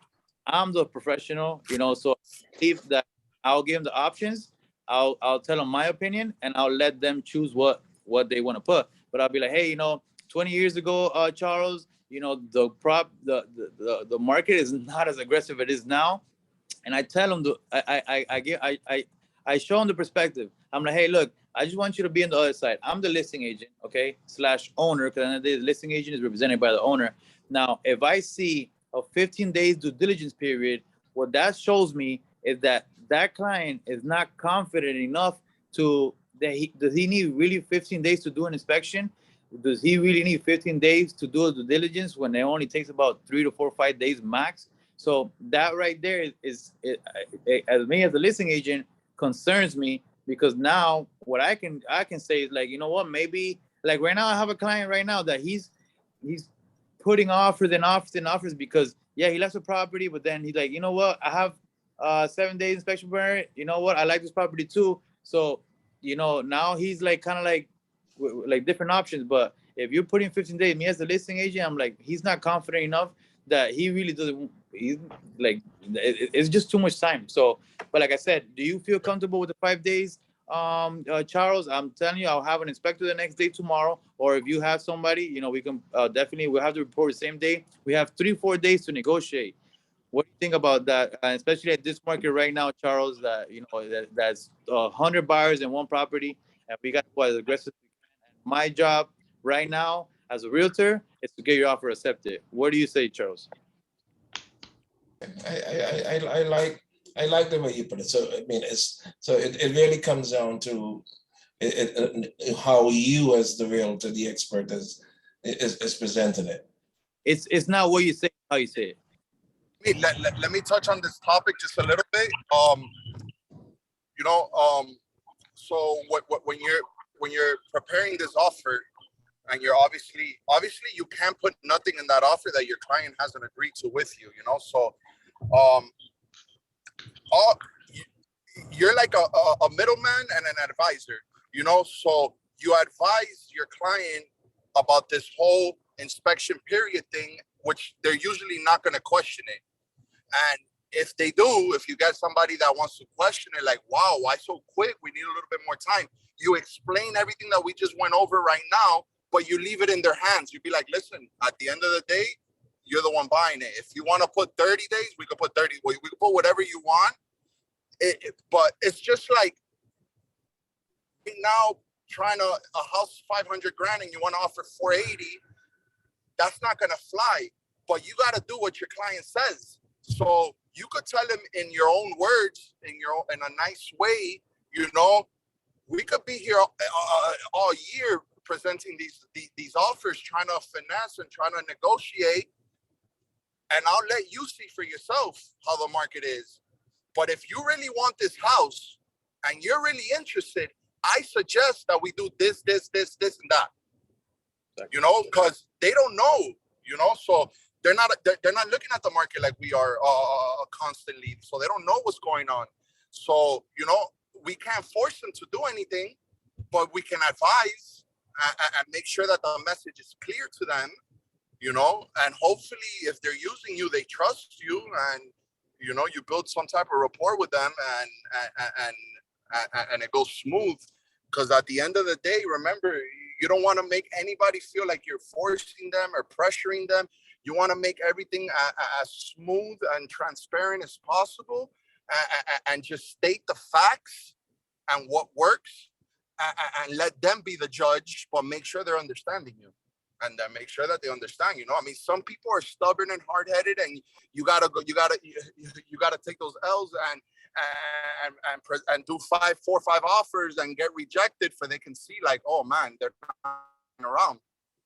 I'm the professional, you know, so if that I'll give them the options, I'll tell them my opinion, and I'll let them choose what they want to put. But I'll be like, hey, you know, 20 years ago, Charles, you know, the market is not as aggressive as it is now. And I tell them, I show them the perspective. I'm like, hey, look, I just want you to be on the other side. I'm the listing agent, okay, / owner, because the listing agent is represented by the owner. Now, if I see a 15 days due diligence period, what that shows me is that client is not confident enough does he need really 15 days to do an inspection? Does he really need 15 days to do a due diligence when it only takes about 3 to 4 or 5 days max? So that right there is as me as a listing agent concerns me, because now what I can say is like, you know what, maybe like right now I have a client right now that he's putting offers and offers and offers because he left the property, but then he's like, you know what, I have 7 days inspection permit. You know what, I like this property too. So, you know, now he's like kind of like different options. But if you're putting 15 days, me as the listing agent, I'm like, he's not confident enough that he really doesn't. He's like, it's just too much time. So, but like I said, do you feel comfortable with the 5 days, Charles? I'm telling you, I'll have an inspector the next day tomorrow. Or if you have somebody, you know, we can definitely, we'll have to report the same day. We have 3-4 days to negotiate. What do you think about that, especially at this market right now, Charles? That, you know, that's 100 buyers in one property, and we got quite aggressive. My job right now as a realtor is to get your offer accepted. What do you say, Charles? I like the way you put it. So I mean, it really comes down to how you, as the realtor, the expert, is presenting it. It's not what you say, how you say it. Let me touch on this topic just a little bit. You know, so when you're preparing this offer, and you're obviously you can't put nothing in that offer that your client hasn't agreed to with you. You know, so you're like a middleman and an advisor. You know, so you advise your client about this whole inspection period thing, which they're usually not going to question it. And if they do, if you get somebody that wants to question it, like, wow, why so quick? We need a little bit more time. You explain everything that we just went over right now, but you leave it in their hands. You'd be like, listen, at the end of the day, you're the one buying it. If you want to put 30 days, we could put 30. We could put whatever you want. But it's just like now trying a house 500 grand and you want to offer 480. That's not going to fly. But you got to do what your client says. So you could tell him in your own words, in a nice way, you know, we could be here all year presenting these offers, trying to finesse and trying to negotiate. And I'll let you see for yourself how the market is. But if you really want this house and you're really interested, I suggest that we do this, and that. You know, because they don't know, you know, so they're not looking at the market like we are constantly. So they don't know what's going on. So, you know, we can't force them to do anything, but we can advise and make sure that the message is clear to them, you know, and hopefully if they're using you, they trust you, and, you know, you build some type of rapport with them and it goes smooth. Because at the end of the day, remember, you don't want to make anybody feel like you're forcing them or pressuring them. You want to make everything as smooth and transparent as possible, and just state the facts and what works, and let them be the judge, but make sure they're understanding you, and then make sure that they understand. You know, I mean, some people are stubborn and hard-headed, and you gotta take those L's and do 4 or 5 offers and get rejected, for they can see like, oh man, they're not around.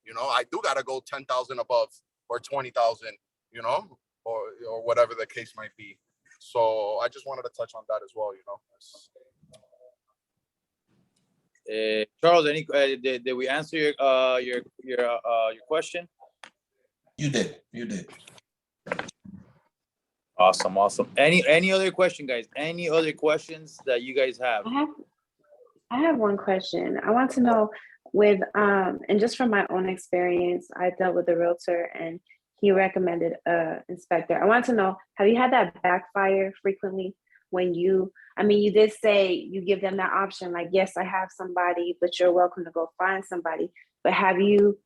You know, I do gotta go 10,000 above or 20,000. You know, or whatever the case might be. So I just wanted to touch on that as well. You know. Charles, did we answer your question? You did. Awesome. Any other question, guys? Any other questions that you guys have? I have one question. I want to know with and just from my own experience, I dealt with a realtor and he recommended an inspector. I want to know, have you had that backfire frequently when you did say you give them that option, like, yes, I have somebody, but you're welcome to go find somebody. But have you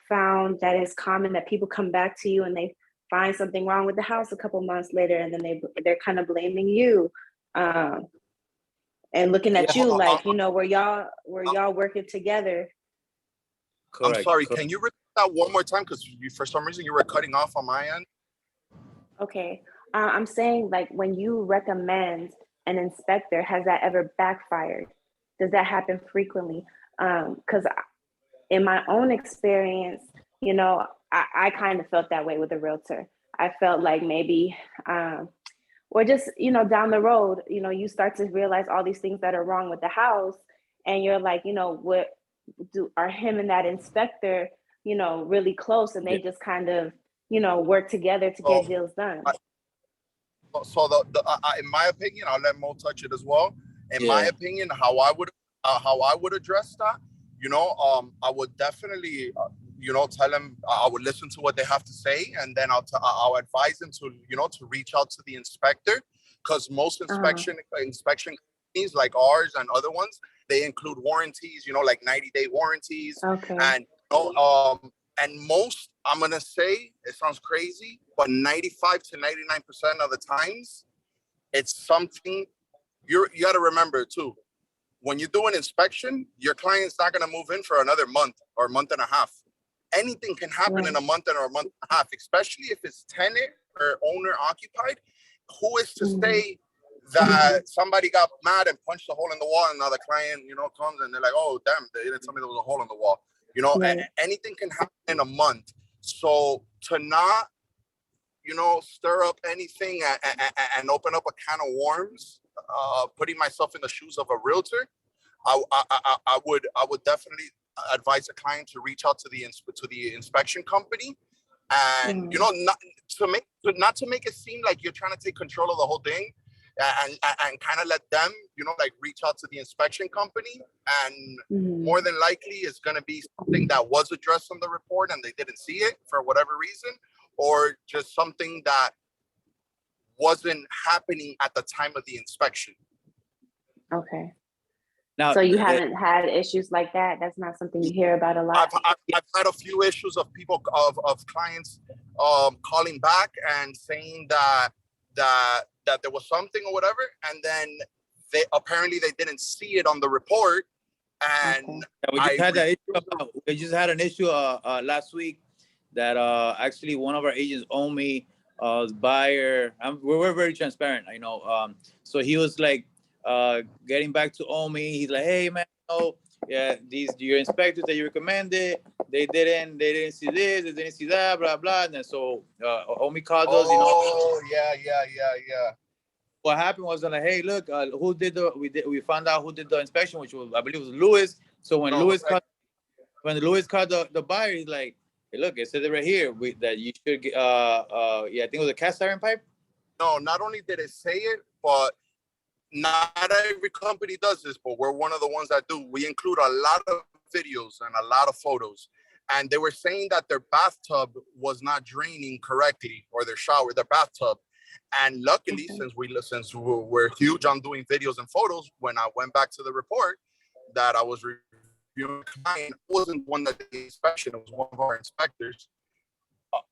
found that it's common that people come back to you and they find something wrong with the house a couple months later, and then they're kind of blaming you and looking at you like, you know, were y'all working together? Correct, I'm sorry, correct. Can you repeat that one more time? Because for some reason you were cutting off on my end. Okay, I'm saying, like, when you recommend an inspector, has that ever backfired? Does that happen frequently? Because in my own experience, you know, I kind of felt that way with a realtor. I felt like maybe, or just, you know, down the road, you know, you start to realize all these things that are wrong with the house, and you're like, you know, are him and that inspector, you know, really close, and they just kind of, you know, work together to get deals done. So in my opinion, I'll let Mo touch it as well. In my opinion, how I would address that, you know, I would definitely, you know, tell them, I would listen to what they have to say, and then I'll advise them to, you know, to reach out to the inspector, because most inspection companies like ours and other ones, they include warranties, you know, like 90-day warranties. Okay. And you know, and most, I'm gonna say, it sounds crazy, but 95 to 99% of the times, it's something you got to remember too. When you do an inspection, your client's not gonna move in for another month or month and a half. Anything can happen in a month or a month and a half, especially if it's tenant or owner occupied. Who is to say that somebody got mad and punched a hole in the wall, and now the client, you know, comes and they're like, oh, damn, they didn't tell me there was a hole in the wall. You know, anything can happen in a month. So to not, you know, stir up anything and open up a can of worms, putting myself in the shoes of a realtor, I would definitely advise a client to reach out to the inspection company, and you know, not to make it seem like you're trying to take control of the whole thing, and kind of let them, you know, like, reach out to the inspection company, and more than likely it's going to be something that was addressed on the report and they didn't see it for whatever reason, or just something that wasn't happening at the time of the inspection. Okay. Now, so you haven't had issues like that? That's not something you hear about a lot? I've had a few issues of people, of clients calling back and saying that there was something or whatever, and then they didn't see it on the report. And we just had an issue last week that actually one of our agents owed me buyer. We're very transparent, I know. So he was like getting back to owe me. He's like, hey man, your inspectors that you recommended, they didn't see this, they didn't see that, blah blah. And then so Omi called us, you know. Oh yeah. What happened was like, hey, look, we found out who did the inspection, which was, I believe, was Lewis. So when Lewis called the buyer, he's like, hey, look, it said it right here that you should get I think it was a cast iron pipe. No, not only did it say it, but not every company does this, but we're one of the ones that do. We include a lot of videos and a lot of photos. And they were saying that their bathtub was not draining correctly, or their bathtub. And luckily, since we're huge on doing videos and photos, when I went back to the report, that I was reviewing a client. It wasn't one that did the inspection, it was one of our inspectors.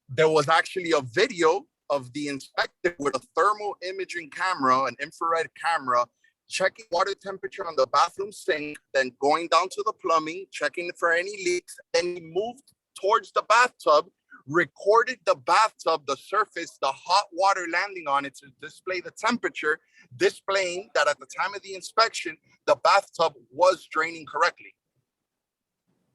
There was actually a video of the inspector with a thermal imaging camera, an infrared camera, checking water temperature on the bathroom sink, then going down to the plumbing, checking for any leaks. Then he moved towards the bathtub, recorded the bathtub, the surface, the hot water landing on it to display the temperature, displaying that at the time of the inspection, the bathtub was draining correctly.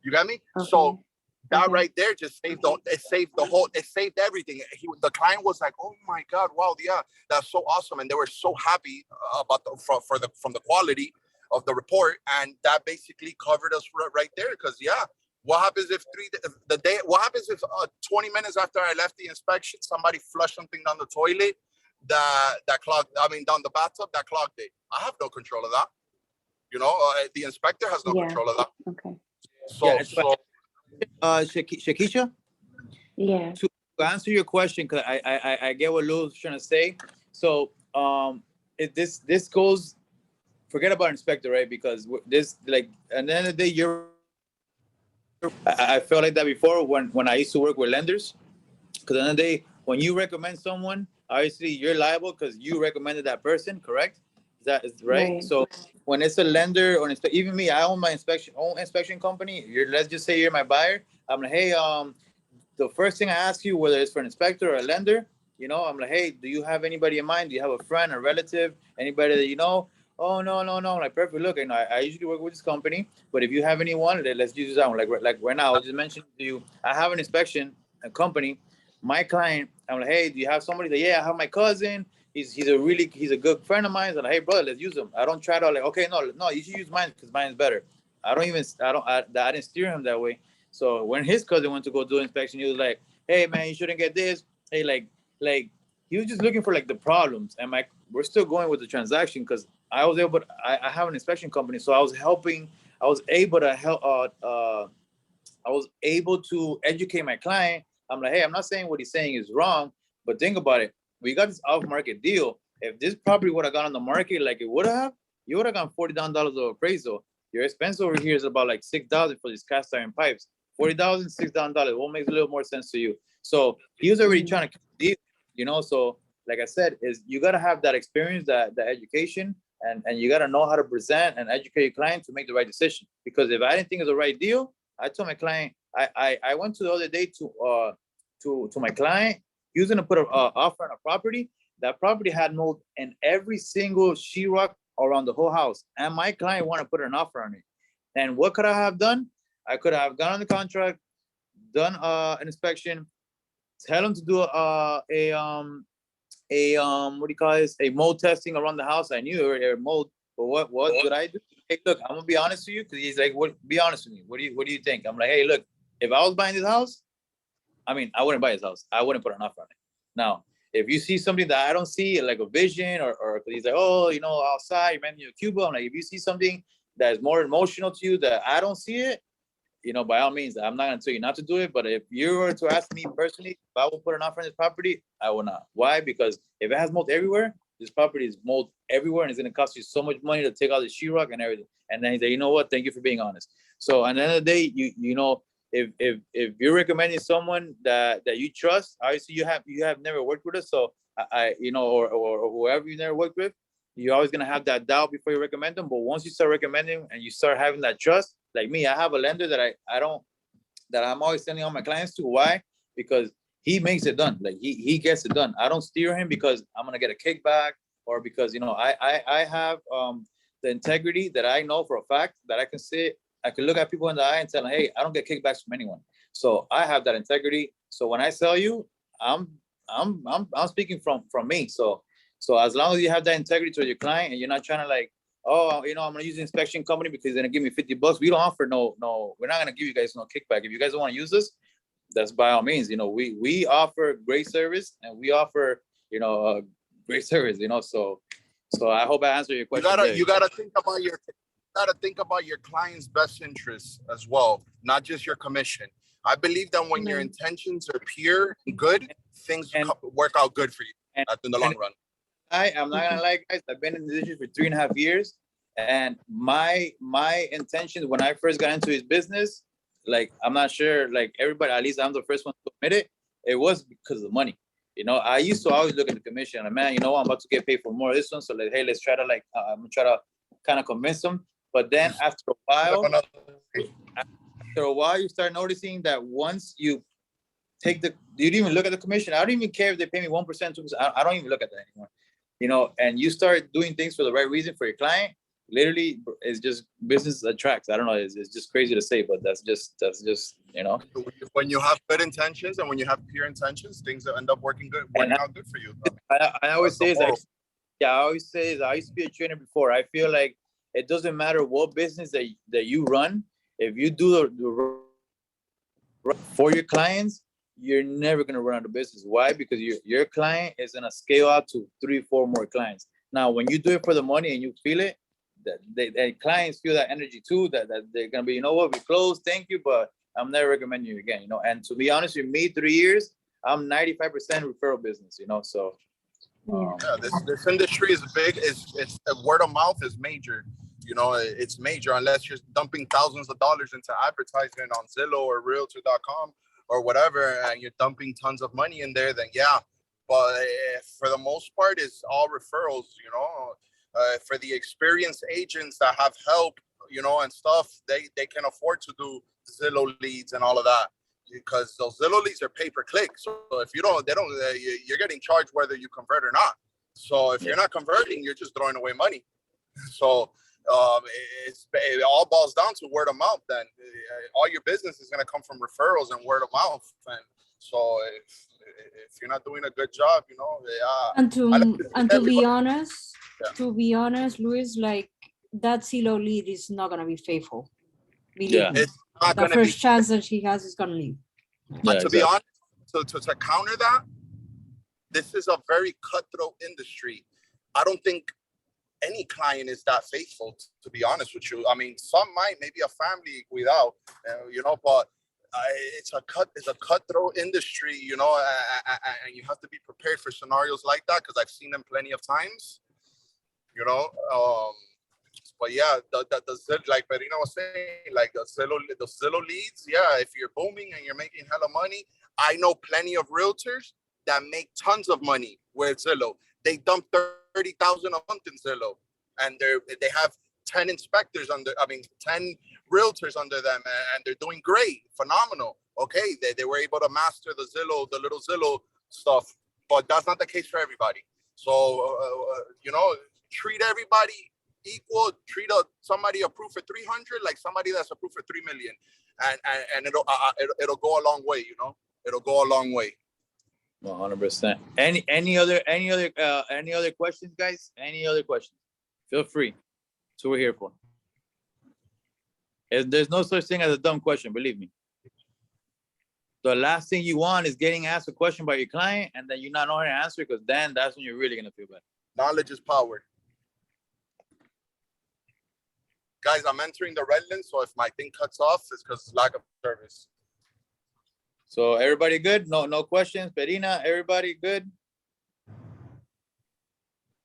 You got me? Okay. So that right there just saved it saved everything. The client was like, "Oh my God, wow, yeah, that's so awesome," and they were so happy about from the quality of the report, and that basically covered us right there. Because what happens if what happens if 20 minutes after I left the inspection, somebody flushed something down the toilet that clogged, down the bathtub that clogged it? I have no control of that. The inspector has no control of that. Okay. So Shakisha, Yeah. to answer your question, because I get what Lou's trying to say. So this goes, forget about inspector, right? Because this, like, at the end of the day, I felt like that before when I used to work with lenders. Because at the end of the day, when you recommend someone, obviously you're liable because you recommended that person, correct? That is right. So when it's a lender or even me, I own my inspection company. Let's just say you're my buyer. I'm like, hey, the first thing I ask you, whether it's for an inspector or a lender, I'm like, hey, do you have anybody in mind? Do you have a friend, a relative, anybody that you know? Oh, no. I'm like, perfect. Look, I usually work with this company, but if you have anyone, let's use that one. Like right now, I just mentioned to you, I have an inspection company. My client, I'm like, hey, do you have somebody that, I have my cousin. He's a good friend of mine. I'm like, hey, brother, let's use him. I don't try to okay, no, you should use mine because mine is better. I didn't steer him that way. So when his cousin went to go do inspection, he was like, hey, man, you shouldn't get this. Hey, like he was just looking for like the problems. And we're still going with the transaction because I have an inspection company. So I was able to help, I was able to educate my client. I'm like, hey, I'm not saying what he's saying is wrong, but think about it. We got this off-market deal. If this property would have gone on the market like it would have, you would have gotten $40,000 of appraisal. Your expense over here is about like $6,000 for these cast iron pipes. $40,000, $6,000. What makes a little more sense to you? So he was already trying to deal, So like I said, is you got to have that experience, that education, and you got to know how to present and educate your client to make the right decision. Because if I didn't think it was the right deal, I told my client, I went to the other day to my client. He was going to put an offer on a property. That property had mold in every single sheetrock around the whole house. And my client wanted to put an offer on it. And what could I have done? I could have gone on the contract, done an inspection, tell him to do what do you call this? A mold testing around the house. I knew there were mold, but what did I do? Hey, look, I'm gonna be honest with you, because he's like, be honest with me. What do you think? I'm like, hey, look, if I was buying this house, I wouldn't buy his house. I wouldn't put an offer on it. Now, if you see something that I don't see, like a vision, or he's like, oh, outside, you remember Cuba. I'm like, if you see something that is more emotional to you that I don't see it, by all means, I'm not gonna tell you not to do it. But if you were to ask me personally, if I will put an offer on this property, I will not. Why? Because if it has mold everywhere, this property is mold everywhere, and it's gonna cost you so much money to take out the sheetrock and everything. And then he's like, you know what? Thank you for being honest. So at the end of the day, if you're recommending someone that you trust, obviously you have never worked with us, so or whoever you never worked with, you're always gonna have that doubt before you recommend them. But once you start recommending and you start having that trust, like me, I have a lender that I'm always sending all my clients to. Why? Because he makes it done. Like he gets it done. I don't steer him because I'm gonna get a kickback, or because I have the integrity that I know for a fact that I can look at people in the eye and tell them, hey, I don't get kickbacks from anyone. So I have that integrity. So when I sell you, I'm speaking from me. So as long as you have that integrity to your client and you're not trying to like, oh, I'm gonna use the inspection company because they're gonna give me $50. We don't offer no, we're not gonna give you guys no kickback. If you guys don't want to use us, that's by all means. We offer great service, and we offer great service. So I hope I answered your question. You gotta think about your client's best interests as well, not just your commission. I believe that when your intentions are pure and good, things work out good for you in the long run. I'm not gonna lie, guys. I've been in this industry for 3.5 years, And my intentions when I first got into his business, like, I'm not sure, like everybody, at least I'm the first one to admit it, it was because of the money. You know, I used to always look at the commission and, man, you know, I'm about to get paid for more of this one. So like, hey, let's try to like, I'm gonna try to kind of convince them. But then after a while, you start noticing that once you take you don't even look at the commission. I don't even care if they pay me 1%, 2%. I don't even look at that anymore. You know, and you start doing things for the right reason for your client. Literally, it's just business attracts. I don't know. It's just crazy to say, but that's just you know. When you have good intentions and when you have pure intentions, things that end up working out good for you. I always say I used to be a trainer before. I feel like it doesn't matter what business that you run. If you do the for your clients, you're never gonna run out of business. Why? Because your client is gonna scale out to 3, 4 more clients. Now, when you do it for the money and you feel it, that clients feel that energy too, that they're gonna be, you know what, we closed, thank you, but I'm never recommending you again, you know. And to be honest with me, 3 years, I'm 95% referral business, you know. So this industry is big. It's word of mouth is major. You know, it's major unless you're dumping thousands of dollars into advertisement on Zillow or Realtor.com or whatever, and you're dumping tons of money in there. Then yeah, but for the most part, it's all referrals. You know. For the experienced agents that have help, you know, and stuff, they can afford to do Zillow leads and all of that, because those Zillow leads are pay per click. So if you're getting charged whether you convert or not. So if you're not converting, you're just throwing away money. So it all boils down to word of mouth. Then all your business is going to come from referrals and word of mouth. And so if you're not doing a good job, you know, and to be honest. To be honest, Luis, like that Zillow lead is not gonna be faithful. Believe me. The first chance that she has is gonna leave. But to be honest, to counter that, this is a very cutthroat industry. I don't think any client is that faithful, to be honest with you. I mean, some might, maybe a family without, you know, but it's a cutthroat industry, you know, and you have to be prepared for scenarios like that, because I've seen them plenty of times. You know, but yeah, the like Perina was saying, like the Zillow leads, yeah, if you're booming and you're making hella money, I know plenty of realtors that make tons of money with Zillow. They dump $30,000 a month in Zillow, and they have 10 inspectors 10 realtors under them, and they're doing great, phenomenal. Okay, they were able to master the little Zillow stuff, but that's not the case for everybody. So you know, treat everybody equal. Treat somebody approved for 300 like somebody that's approved for 3 million, and it'll go a long way. You know, it'll go a long way. 100%. Any other questions, guys? Any other questions? Feel free. That's what we're here for. There's no such thing as a dumb question, believe me. The last thing you want is getting asked a question by your client and then you not know how to answer, because then that's when you're really gonna feel bad. Knowledge is power. Guys, I'm entering the Redlands, so if my thing cuts off, it's because lack of service. So everybody good? No questions? Perina, everybody good?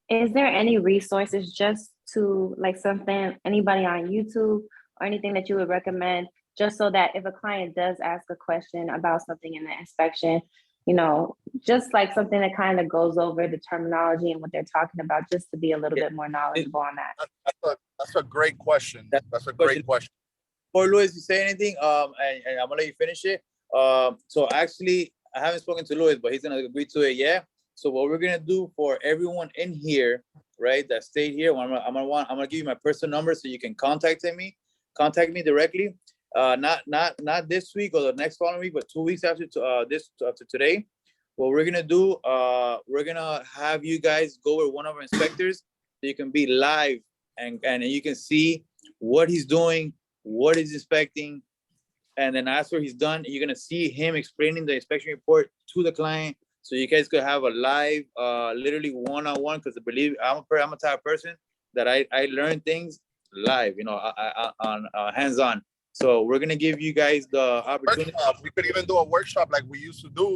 Is there any resources just to like something, anybody on YouTube or anything that you would recommend, just so that if a client does ask a question about something in the inspection, you know, just like something that kind of goes over the terminology and what they're talking about, just to be a little bit more knowledgeable on that? That's a great question. That's a great question. Before Luis, you say anything, and I'm gonna let you finish it. So actually, I haven't spoken to Luis, but he's gonna agree to it. Yeah. So what we're gonna do for everyone in here, right, that stayed here, I'm gonna give you my personal number so you can contact me directly. Not this week or the next following week, but 2 weeks after after today. What we're gonna do, we're gonna have you guys go with one of our inspectors so you can be live and you can see what he's doing, what he's inspecting, and then after he's done, you're gonna see him explaining the inspection report to the client, so you guys could have a live, literally one-on-one. Because believe I'm a type of person that I learn things live, you know, on hands-on. So we're gonna give you guys the opportunity. We could even do a workshop like we used to do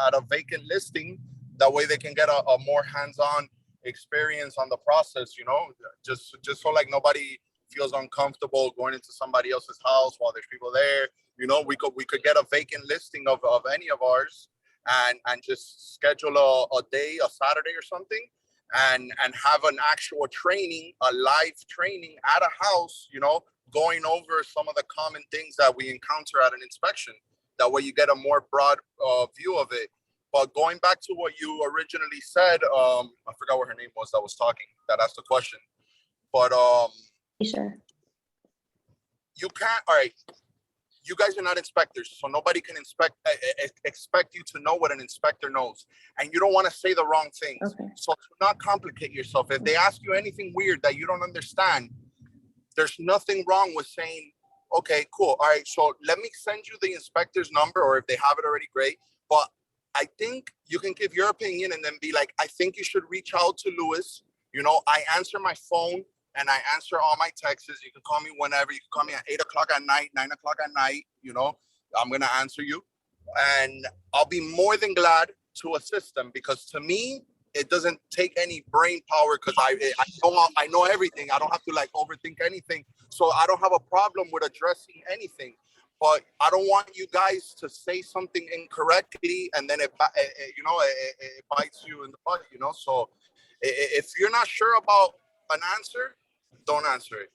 at a vacant listing. That way they can get a more hands-on experience on the process, you know, just so like nobody feels uncomfortable going into somebody else's house while there's people there. You know, we could get a vacant listing of any of ours and just schedule a day, a Saturday or something, and have an actual training, a live training at a house, you know, going over some of the common things that we encounter at an inspection. That way you get a more broad view of it. But going back to what you originally said, I forgot what her name was that was talking, that asked the question. But Sure. you can't, all right, you guys are not inspectors, so nobody can expect you to know what an inspector knows. And you don't want to say the wrong things. Okay. So to not complicate yourself, if they ask you anything weird that you don't understand, there's nothing wrong with saying, okay, cool. All right, so let me send you the inspector's number, or if they have it already, great. But I think you can give your opinion and then be like, I think you should reach out to Louis. You know, I answer my phone and I answer all my texts. You can call me whenever. You can call me at 8 o'clock at night, 9 o'clock at night. You know, I'm going to answer you. And I'll be more than glad to assist them, because to me, it doesn't take any brain power, because I know everything. I don't have to like overthink anything. So I don't have a problem with addressing anything. But I don't want you guys to say something incorrectly and then it bites you in the butt, you know? So if you're not sure about an answer, don't answer it.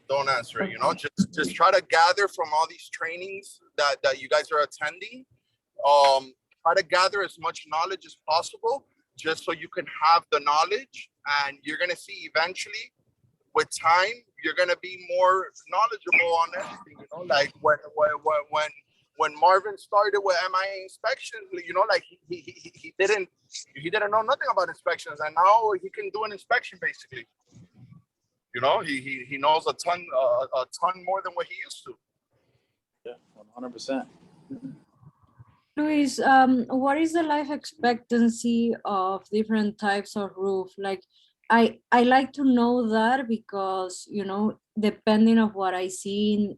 Don't answer it, you know? Just try to gather from all these trainings that you guys are attending. Try to gather as much knowledge as possible, just so you can have the knowledge, and you're gonna see eventually with time, you're gonna be more knowledgeable on everything, you know, like when Marvin started with MIA inspections, you know, like he didn't know nothing about inspections, and now he can do an inspection basically. You know, he knows a ton more than what he used to. Yeah, 100%. Luis, what is the life expectancy of different types of roof? Like, I like to know that, because, you know, depending on what I see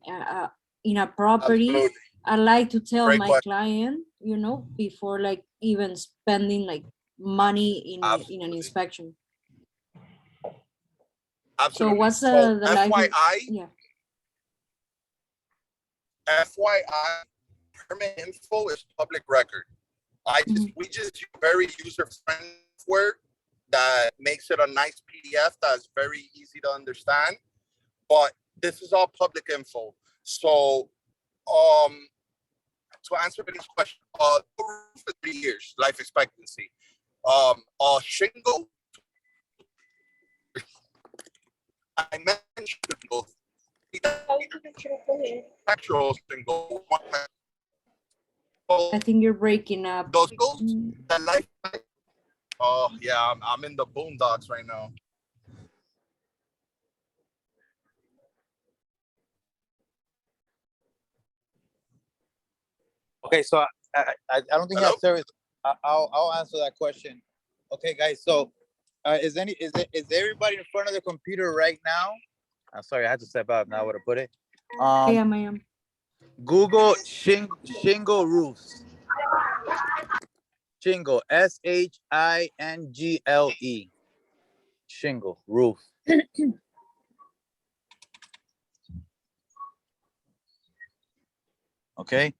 in a property, Absolutely. I like to tell Great my question. client, you know, before like even spending like money in an inspection. Absolutely. So what's So the life? FYI, Yeah. FYI, permit info is public record. We just use very user-friendly software that makes it a nice PDF that's very easy to understand. But this is all public info. So to answer this question, the roof is 3 years life expectancy. Shingle, I mentioned both. Actual single. I think you're breaking up. Those singles, that life. Oh yeah, I'm in the boondocks right now. Okay, so I don't think you have service. I'll answer that question. Okay, guys. So, is everybody in front of the computer right now? I'm sorry, I had to step out. Now, where to put it? I am. Google shingle roofs. Shingle, SHINGLE. Shingle roof. Okay.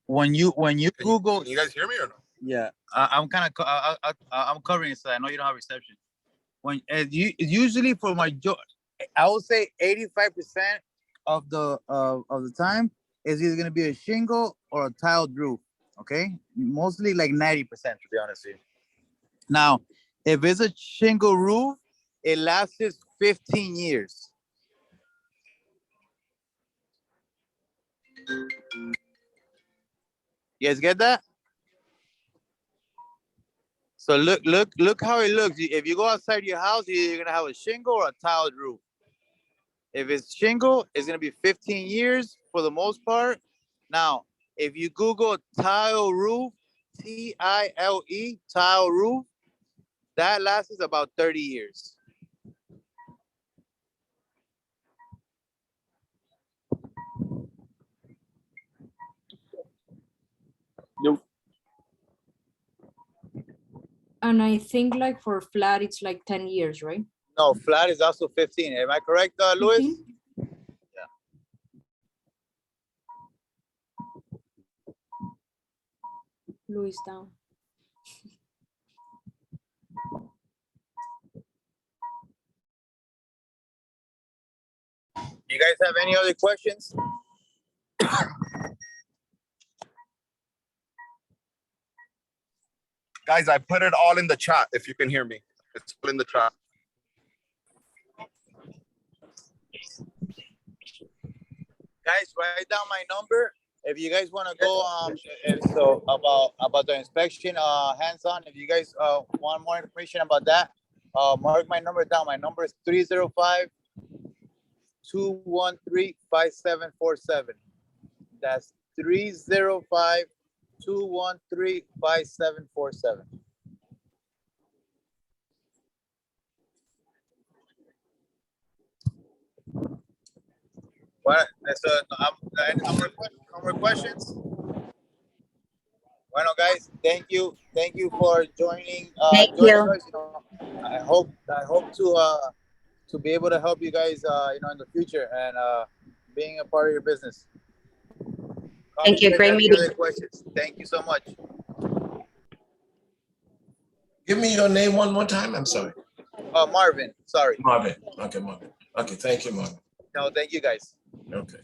When you Google, can you guys hear me or no? Yeah, I'm covering it, so I know you don't have reception. When usually for my job, I would say 85% of the time is either gonna be a shingle or a tiled roof. Okay, mostly like 90%, to be honest with you. Now, if it's a shingle roof, it lasts 15 years. You guys get that? So look how it looks. If you go outside your house, you're gonna have a shingle or a tiled roof. If it's shingle, it's gonna be 15 years for the most part. Now, if you Google tile roof, TILE, tile roof, that lasts about 30 years. And I think like for flat, it's like 10 years, right? No, flat is also 15. Am I correct, Luis? 15? Louis down. You guys have any other questions? Guys, I put it all in the chat if you can hear me. It's all in the chat. Guys, write down my number. If you guys want to go, so about the inspection, hands-on. If you guys want more information about that, mark my number down. My number is 305-213-5747. That's 305-213-5747. What? No more questions? Bueno, guys, thank you for joining. Thank joining you. us. You know, I hope to be able to help you guys, in the future and being a part of your business. Thank you. Great meeting. Other questions? Thank you so much. Give me your name one more time. I'm sorry. Marvin. Sorry. Marvin. Okay, Marvin. Okay, thank you, Marvin. No, thank you guys. Okay.